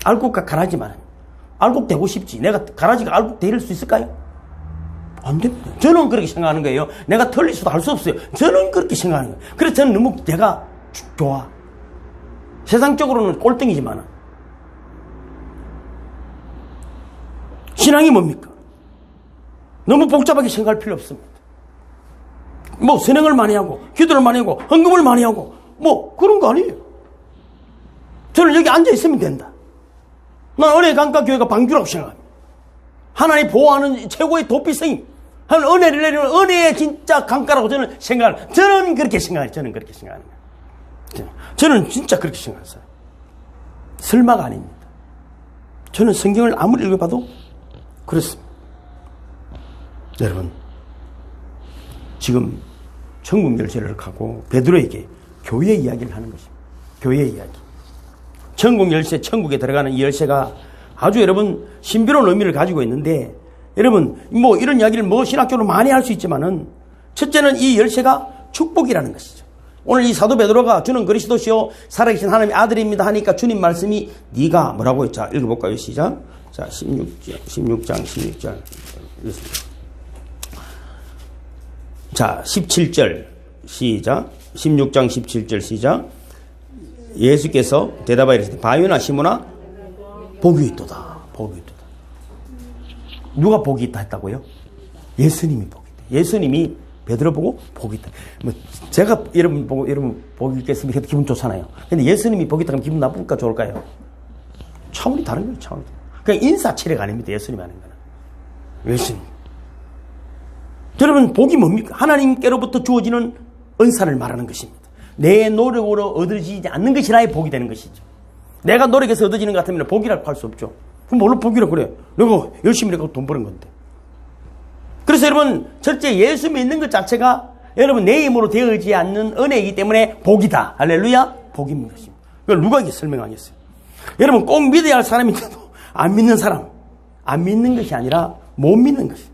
알곡과 가라지만 알곡 되고 싶지. 내가 가라지가 알곡 될 수 있을까요? 안 됩니다. 저는 그렇게 생각하는 거예요. 내가 털리서도 할 수 없어요. 저는 그렇게 생각하는 거예요. 그래서 저는 너무 내가 좋아. 세상적으로는 꼴등이지만 신앙이 뭡니까? 너무 복잡하게 생각할 필요 없습니다. 뭐 선행을 많이 하고 기도를 많이 하고 헌금을 많이 하고 뭐 그런 거 아니에요. 저는 여기 앉아 있으면 된다. 난 은혜 강가 교회가 방주라고 생각합니다. 하나님 보호하는 최고의 도피성이 하는 은혜를 내리는 은혜의 진짜 강가라고 저는 생각합니다. 저는 그렇게 생각해요. 저는 그렇게 생각하는 거예요. 저는 진짜 그렇게 생각했어요. 설마가 아닙니다. 저는 성경을 아무리 읽어봐도 그렇습니다. 여러분, 지금 천국 열쇠를 갖고 베드로에게 교회 이야기를 하는 것입니다. 교회 이야기. 천국 열쇠, 천국에 들어가는 이 열쇠가 아주 여러분 신비로운 의미를 가지고 있는데, 여러분 뭐 이런 이야기를 뭐 신학적으로 많이 할 수 있지만은 첫째는 이 열쇠가 축복이라는 것이죠. 오늘 이 사도 베드로가 주는 그리스도시요 살아계신 하나님의 아들입니다 하니까 주님 말씀이 네가 뭐라고 했죠? 읽어볼까요? 시작. 자, 16장 자, 17절 시작. 16장 17절 시작. 예수께서 대답하여 이르시되 바요나 시몬아 복이 있도다. 복이 있도다. 누가 복이 있다 했다고요? 예수님이 복이 있다. 예수님이 베드로 보고 복이 있다. 뭐 제가 여러분 보고 여러분 복이 있겠습니까? 기분 좋잖아요. 근데 예수님이 복이 있다 그러면 기분 나쁠까 좋을까요? 차원이 다른 거예요. 차원이. 그냥 인사치레가 아닙니다. 예수님 하는 거는. 예수님. 여러분 복이 뭡니까? 하나님께로부터 주어지는 은사를 말하는 것입니다. 내 노력으로 얻어지지 않는 것이 나의 복이 되는 것이죠. 내가 노력해서 얻어지는 것 같으면 복이라고 할 수 없죠. 그럼 뭘로 복이라고 그래요? 내가 열심히 해서 돈 버는 건데. 그래서 여러분 절대 예수 믿는 것 자체가 여러분 내 힘으로 되어지지 않는 은혜이기 때문에 복이다. 할렐루야. 복이 있는 것입니다. 그걸 누가 이렇게 설명하겠어요? 여러분 꼭 믿어야 할 사람인데도 안 믿는 사람. 안 믿는 것이 아니라 못 믿는 것이에요.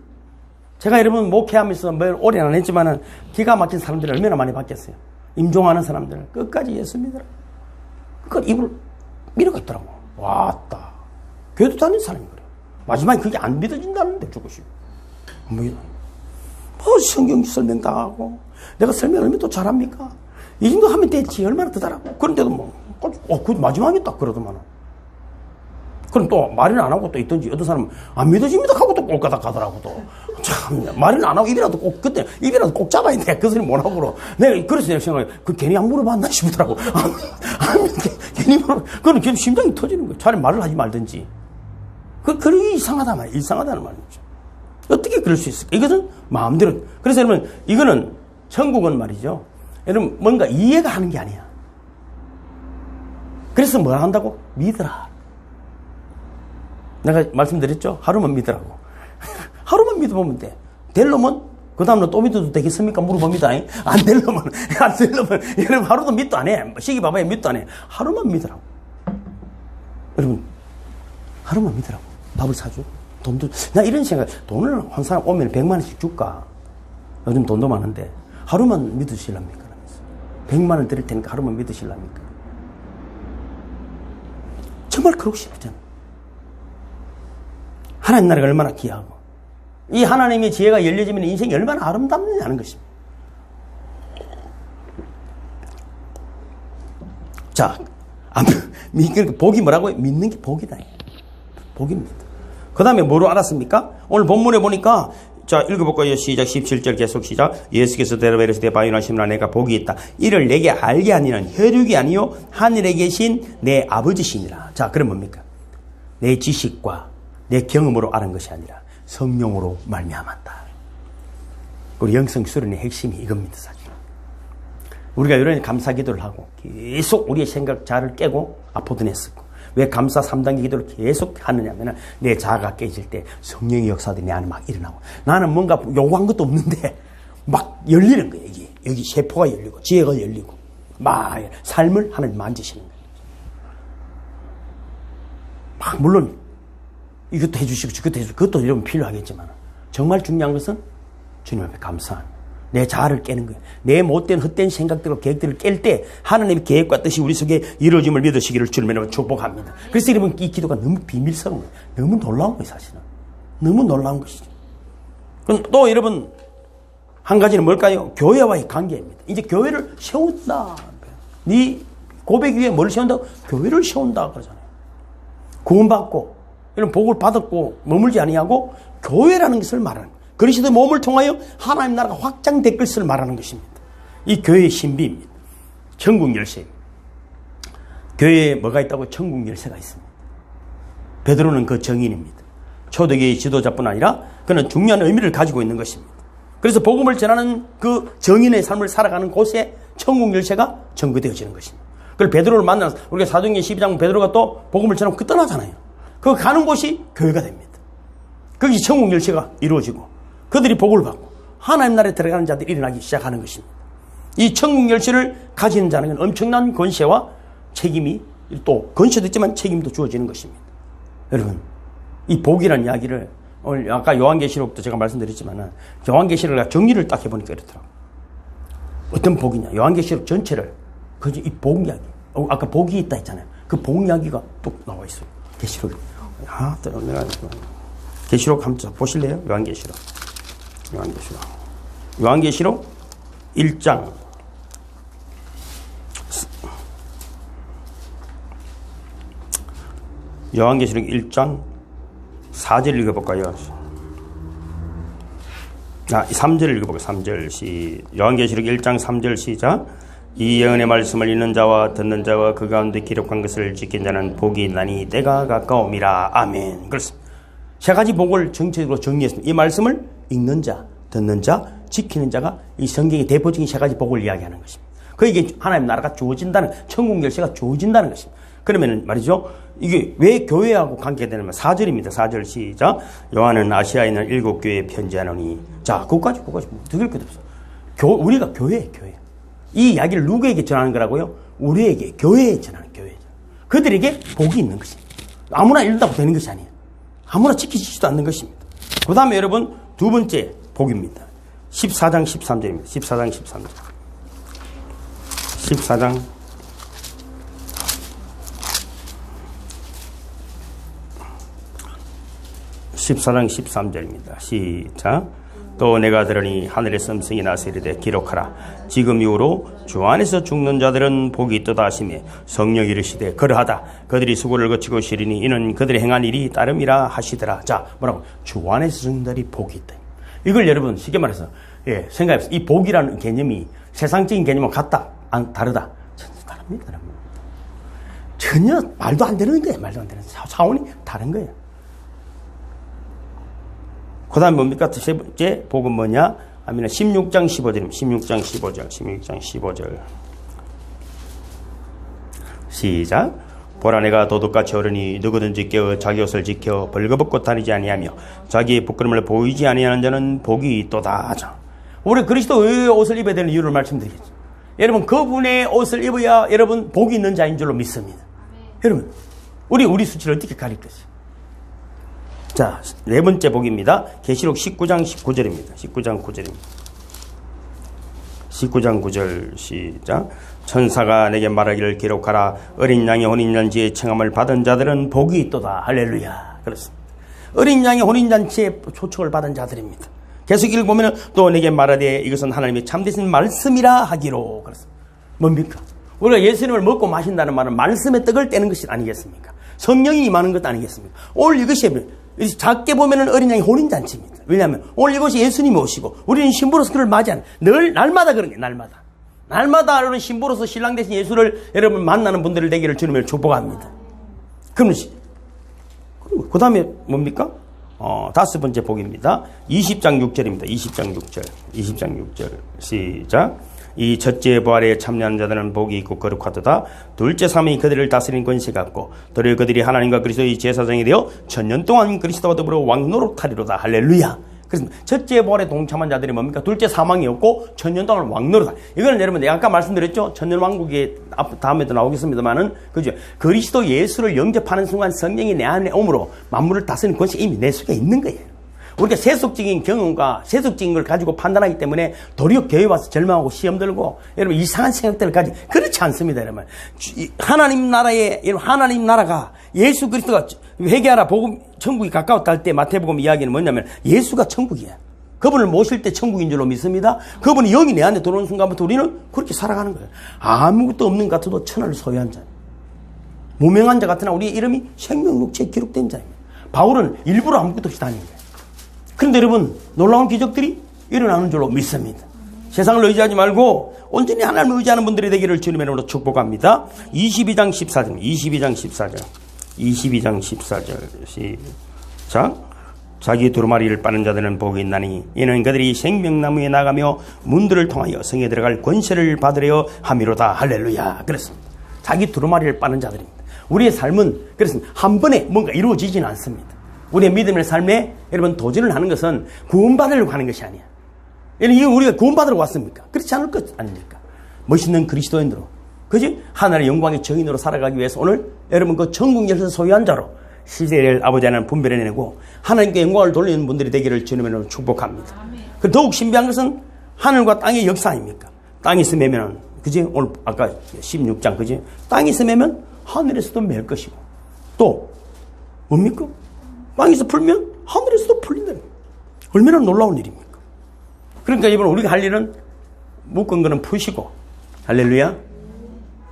제가 여러분 목회하면서 뭐 오래는 안 했지만은 기가 막힌 사람들을 얼마나 많이 봤겠어요. 임종하는 사람들 끝까지 예수 믿어라. 그러니까 입을 밀어가 있더라고. 왔다. 교회도 다니는 사람이 그래요. 마지막에 그게 안 믿어진다는데 저것이. 뭐 성경 설명 다 하고 내가 설명 얼마나 또 잘합니까? 이 정도 하면 됐지. 얼마나 더 잘하고. 그런데도 뭐 그 마지막에 딱 그러더만. 그럼 또 말은 안 하고 또 있든지 어떤 사람은 안 믿어집니다 하고 또 꼴까닥 가더라고 또. 참 말은 안 하고 입이라도 꼭 그때 입이라도 꼭 잡아야 돼. 그 소리 못 하고 그러. 그래서 내가 생각해 그 괜히 안 물어봤나 싶더라고. 괜히 물어. 그건 괜히 심장이 터지는 거야. 차라리 말을 하지 말든지. 그게 이상하다 말이야. 이상하다는 말이죠. 어떻게 그럴 수 있을까? 이것은 마음대로. 그래서 여러분 이거는 천국은 말이죠. 여러분 뭔가 이해가 하는 게 아니야. 그래서 뭘 한다고? 믿으라. 내가 말씀드렸죠? 하루만 믿으라고. 하루만 믿어보면 돼. 될 놈은 그 다음날 또 믿어도 되겠습니까? 물어봅니다. 안 될 놈은 여러분 하루도 믿도 안 해. 시기 봐봐야 믿도 안 해. 하루만 믿으라고. 여러분 하루만 믿으라고. 밥을 사줘. 돈도 나 이런 생각. 돈을 한 사람 오면 100만 원씩 줄까? 요즘 돈도 많은데 하루만 믿으실랍니까? 100만 원 드릴 테니까 하루만 믿으실랍니까? 정말 그러고 싶잖아. 하나님 나라가 얼마나 귀하고 이 하나님의 지혜가 열려지면 인생이 얼마나 아름답느냐는 것입니다. 자, 복이 뭐라고요? 믿는 게 복이다. 복입니다. 그 다음에 뭐로 알았습니까? 오늘 본문에 보니까 자 읽어볼까요? 시작 17절 계속 시작. 예수께서 대답하여 이르시되 바요나 시몬아 내가 복이 있다. 이를 내게 알게 하니는 혈육이 아니요 하늘에 계신 내 아버지시니라. 자 그럼 뭡니까? 내 지식과 내 경험으로 아는 것이 아니라 성령으로 말미암았다. 우리 영성 수련의 핵심이 이겁니다. 사실 우리가 이런 감사기도를 하고 계속 우리의 생각 자아를 깨고 아포드네 쓰고 왜 감사 3단계 기도를 계속 하느냐면 내 자아가 깨질 때 성령의 역사들이 내 안에 막 일어나고 나는 뭔가 요구한 것도 없는데 막 열리는 거예요. 여기 세포가 열리고 지혜가 열리고 막 삶을 하나님 만지시는 거예요. 막 물론 이것도 해주시고 저것도 해주시고 그것도 여러분 필요하겠지만 정말 중요한 것은 주님 앞에 감사하는 내 자아를 깨는 거예요. 내 못된 헛된 생각들과 계획들을 깰 때 하나님의 계획과 뜻이 우리 속에 이루어짐을 믿으시기를 주님으로 축복합니다. 그래서 여러분 이 기도가 너무 비밀스러운 거예요. 너무 놀라운 거예요. 사실은 너무 놀라운 것이죠. 그럼 또 여러분 한 가지는 뭘까요? 교회와의 관계입니다. 이제 교회를 세운다. 네 고백 위에 뭘 세운다고? 교회를 세운다 그러잖아요. 구원받고 이런 복을 받았고 머물지 아니하고 교회라는 것을 말하는 거예요. 그리스도의 몸을 통하여 하나님 나라가 확장될 것을 말하는 것입니다. 이 교회의 신비입니다. 천국 열쇠입니다. 교회에 뭐가 있다고? 천국 열쇠가 있습니다. 베드로는 그 정인입니다. 초대교회의 지도자뿐 아니라 그는 중요한 의미를 가지고 있는 것입니다. 그래서 복음을 전하는 그 정인의 삶을 살아가는 곳에 천국 열쇠가 전거되어지는 것입니다. 그걸 베드로를 만나서 우리가 사도행전 12장 베드로가 또 복음을 전하고 그 떠나잖아요. 그 가는 곳이 교회가 됩니다. 거기 천국 열쇠가 이루어지고 그들이 복을 받고 하나님 나라에 들어가는 자들이 일어나기 시작하는 것입니다. 이 천국 열쇠를 가지는 자는 엄청난 권세와 책임이 또 권세도 있지만 책임도 주어지는 것입니다. 여러분 이 복이라는 이야기를 오늘 아까 요한계시록도 제가 말씀드렸지만 요한계시록을 정리를 딱 해보니까 이렇더라고요. 어떤 복이냐 요한계시록 전체를 그저 이 복 이야기 아까 복이 있다 했잖아요. 그 복 이야기가 또 나와 있어요. 계시록 계시록 한번 보실래요? 요한계시록 1장 요한계시록 1장 4절 읽어볼까요? 3절 읽어볼까요? 3절 요한계시록 1장 3절 시작. 이 예언의 말씀을 읽는 자와 듣는 자와 그 가운데 기록한 것을 지킨 자는 복이 있나니 때가 가까움이라. 아멘. 그렇습니다. 세 가지 복을 전체적으로 정리했습니다. 이 말씀을 읽는 자, 듣는 자, 지키는 자가 이 성경의 대표적인 세 가지 복을 이야기하는 것입니다. 그에게 하나님 나라가 주어진다는, 천국 열쇠가 주어진다는 것입니다. 그러면 말이죠, 이게 왜 교회하고 관계되냐면 4절입니다. 4절 시작. 요한은 아시아에 있는 7교회에 편지하노니. 자, 그것까지 드릴 것도 없어. 우리가 교회예요, 교회. 이 이야기를 누구에게 전하는 거라고요? 우리에게, 교회에 전하는 거예요. 그들에게 복이 있는 것입니다. 아무나 읽는다고 되는 것이 아니에요. 아무나 지키지도 않는 것입니다. 그 다음에 여러분, 두 번째 복입니다. 14장 13절입니다. 14장 13절. 14장 13절입니다. 시작. 또 내가 들으니 하늘에서 음성이 나서 이르되 기록하라. 지금 이후로 주 안에서 죽는 자들은 복이 있도다 하시며 성령이 이르시되 그러하다. 그들이 수고를 거치고 쉬리니 이는 그들이 행한 일이 따름이라 하시더라. 자, 뭐라고? 주 안에서 죽는 자들이 복이 있다. 이걸 여러분 쉽게 말해서 생각해보세요. 이 복이라는 개념이 세상적인 개념과 같다? 다르다? 전혀 다릅니다. 전혀 말도 안 되는 거예요. 말도 안 되는 차원이 다른 거예요. 그 다음에 뭡니까? 세 번째 복은 뭐냐? 하면 16장 15절입니다. 16장 15절. 시작. 보라 내가 도둑같이 오르니 누구든지 깨어 자기 옷을 지켜 벌거벗고 다니지 아니하며 자기의 부끄러움을 보이지 아니하는 자는 복이 있도다. 우리 그리스도의 옷을 입어야 되는 이유를 말씀드리겠죠. 여러분 그분의 옷을 입어야 여러분 복이 있는 자인 줄로 믿습니다. 여러분 우리 수치를 어떻게 가릴 것이요? 자, 네 번째 복입니다. 계시록 19장 19절입니다. 19장 9절입니다. 19장 9절 시작. 천사가 내게 말하기를 기록하라. 어린 양의 혼인잔치에 청함을 받은 자들은 복이 있도다. 할렐루야. 그렇습니다. 어린 양의 혼인잔치에 초청을 받은 자들입니다. 계속 읽어보면 또 내게 말하되 이것은 하나님의 참되신 말씀이라 하기로. 그렇습니다. 뭡니까? 우리가 예수님을 먹고 마신다는 말은 말씀의 떡을 떼는 것이 아니겠습니까? 성령이 임하는 것 아니겠습니까? 오늘 이것이 작게 보면은 어린 양의 혼인잔치입니다. 왜냐하면 오늘 이것이 예수님이 오시고 우리는 신부로서 그를 맞이하는 늘 날마다 그런 게 날마다 여러분 신부로서 신랑 대신 예수를 여러분 만나는 분들을 되기를 주님을 축복합니다. 그러면 그 다음에 뭡니까? 다섯 번째 복입니다. 20장 6절입니다. 20장 6절 시작. 이 첫째 부활에 참여하는 자들은 복이 있고 거룩하도다. 둘째 삶이 그들을 다스리는 권세 갖고 도리어 그들이 하나님과 그리스도의 제사장이 되어 천년 동안 그리스도와 더불어 왕노릇하리로다. 할렐루야. 그래서 첫째 부활에 동참한 자들이 뭡니까? 둘째 사망이 없고 천년 동안 왕노릇하. 이거는 여러분 내가 아까 말씀드렸죠. 천년 왕국에 다음에도 나오겠습니다만은 그죠? 그리스도 예수를 영접하는 순간 성령이 내 안에 오므로 만물을 다스리는 권세 이미 내 속에 있는 거예요. 우리가 세속적인 경험과 세속적인 걸 가지고 판단하기 때문에 도리어 교회 와서 절망하고 시험 들고 여러분 이상한 생각들을 가지고 그렇지 않습니다. 여러분 하나님 나라가 예수 그리스도가 회개하라 복음 천국이 가까웠다 할 때 마태복음 이야기는 뭐냐면 예수가 천국이야. 그분을 모실 때 천국인 줄로 믿습니다. 그분이 영이 내 안에 들어오는 순간부터 우리는 그렇게 살아가는 거예요. 아무것도 없는 것 같아도 천하를 소유한 자, 무명한 자 같으나 우리의 이름이 생명록지에 기록된 자입니다. 바울은 일부러 아무것도 없이 다닌 거예요. 그런데 여러분 놀라운 기적들이 일어나는 줄로 믿습니다. 세상을 의지하지 말고 온전히 하나님을 의지하는 분들이 되기를 주님의 이름으로 축복합니다. 22장 14절 시작. 자기 두루마리를 빠는 자들은 복이 있나니 이는 그들이 생명나무에 나가며 문들을 통하여 성에 들어갈 권세를 받으려 함이로다. 할렐루야. 그렇습니다. 자기 두루마리를 빠는 자들입니다. 우리의 삶은 그렇습니다. 한 번에 뭔가 이루어지지는 않습니다. 우리의 믿음의 삶에 여러분 도전을 하는 것은 구원받으려고 하는 것이 아니야. 이거 우리가 구원받으러 왔습니까? 그렇지 않을 것 아닙니까? 멋있는 그리스도인으로, 그지? 하나님의 영광의 정인으로 살아가기 위해서 오늘 여러분 그 천국 열쇠 소유한 자로 시대를 아버지 하나님 분별해내고 하나님께 영광을 돌리는 분들이 되기를 주님으로 축복합니다. 그 더욱 신비한 것은 하늘과 땅의 역사 아닙니까? 땅이 스매면, 그지? 오늘 아까 16장, 그지? 땅이 스매면 하늘에서도 맬 것이고, 또 뭡니까? 땅에서 풀면 하늘에서도 풀린다는 거예요. 얼마나 놀라운 일입니까? 그러니까 이번 우리가 할 일은 묶은 거는 푸시고, 할렐루야.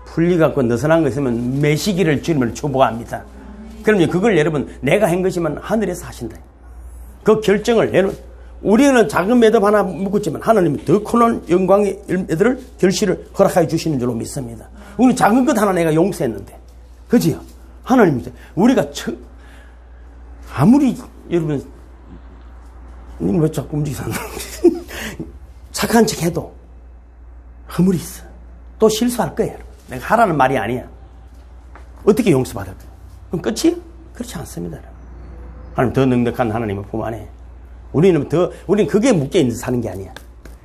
풀리갖고 느슨한 거 있으면 매시기를 주님을 축복합니다. 그러면 그걸 여러분 내가 한 것이면 하늘에서 하신다. 그 결정을 여러분 우리는 작은 매듭 하나 묶었지만 하나님은 더 큰 영광의 애들을 결실을 허락하여 주시는 줄로 믿습니다. 우리 작은 것 하나 내가 용서했는데 그지요? 하나님이 우리가 아무리 여러분 님 왜 자꾸 움직이세요? 착한 척 해도 허물이 있어. 또 실수할 거예요. 내가 하라는 말이 아니야. 어떻게 용서받을까? 그럼 끝이에요? 그렇지 않습니다. 하나님 더 능력한 하나님을 품 안에 우리는 그게 묶여있는 사는 게 아니야.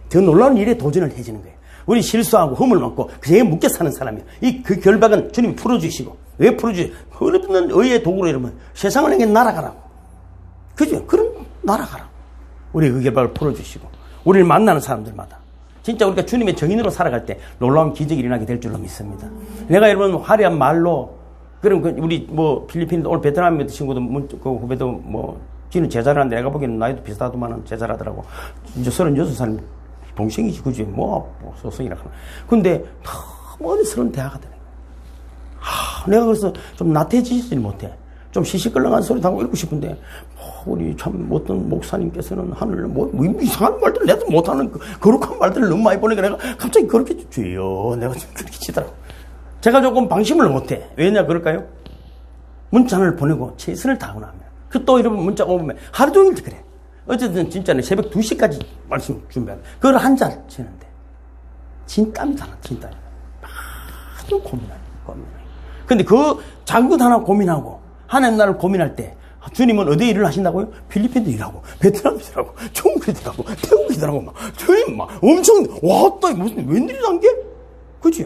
더 놀라운 일에 도전을 해주는 거예요. 우리 실수하고 허물 많고 그에 묶여 사는 사람이야. 그 결박은 주님이 풀어주시고 왜 풀어주시? 어렵는 의의 도구로 이러면 세상을 향해 날아가라고. 그죠? 그럼 날아가라고. 우리 그 결박을 풀어주시고 우리를 만나는 사람들마다 진짜 우리가 주님의 정인으로 살아갈 때 놀라운 기적이 일어나게 될 줄로 믿습니다. 내가 여러분 화려한 말로 그럼 우리 뭐 필리핀 오늘 베트남 친구도 그 후배도 뭐 지는 제자라는데 내가 보기에는 나이도 비슷하더만은 제자라더라고. 이제 36살 동생이지 그지 뭐 소송이라 하나. 근데 너무 어리스러운 대화가 되네. 내가 그래서 좀 나태해지지 못해. 좀 시시끌렁한 소리 하고 읽고 싶은데 우리 참 어떤 목사님께서는 하늘을 뭐 이상한 말들 내도 못하는 거룩한 말들을 너무 많이 보니까 내가 갑자기 그렇게 주여 내가 좀 그렇게 치더라고. 제가 조금 방심을 못해. 왜냐 그럴까요? 문자를 보내고 최선을 다하고 나면 또 이러면 문자 오면 하루 종일 그래. 어쨌든 진짜는 새벽 2시까지 말씀 준비하면 그걸 한 달 치는데 진땀이 나나 진땀이 아주 고민해. 근데 그 작은 것 하나 고민하고 하나님 나라를 고민할 때 주님은 어디에 일을 하신다고요? 필리핀도 일하고 베트남도 일하고 중국도 일하고 태국도 일하고 막 주님 막 엄청 왔다 무슨 웬일이란 게? 그죠?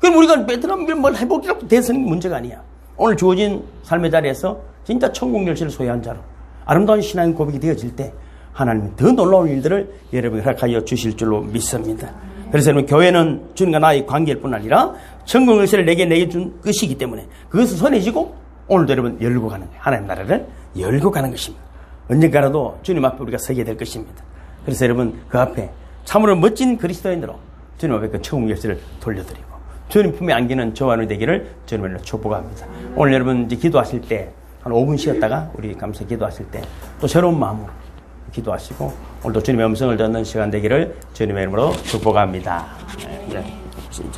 그럼 우리가 베트남 일 뭘 해보기라도 대선이 문제가 아니야. 오늘 주어진 삶의 자리에서 진짜 천국 열쇠를 소유한 자로 아름다운 신앙의 고백이 되어질 때 하나님은 더 놀라운 일들을 여러분이 허락하여 주실 줄로 믿습니다. 그래서 여러분 교회는 주님과 나의 관계일 뿐 아니라 천국 열쇠를 내게 내준 것이기 때문에 그것을 손에 쥐고 오늘도 여러분 열고 가는 거예요. 하나님 나라를 열고 가는 것입니다. 언젠가라도 주님 앞에 우리가 서게 될 것입니다. 그래서 여러분 그 앞에 참으로 멋진 그리스도인으로 주님 앞에 그 천국 열쇠를 돌려드리고 주님 품에 안기는 저와 너희 되기를 주님으로 축복합니다. 오늘 여러분 이제 기도하실 때 한 5분 쉬었다가 우리 감사 기도하실 때 또 새로운 마음으로 기도하시고 오늘도 주님의 음성을 듣는 시간 되기를 주님의 이름으로 축복합니다. 네.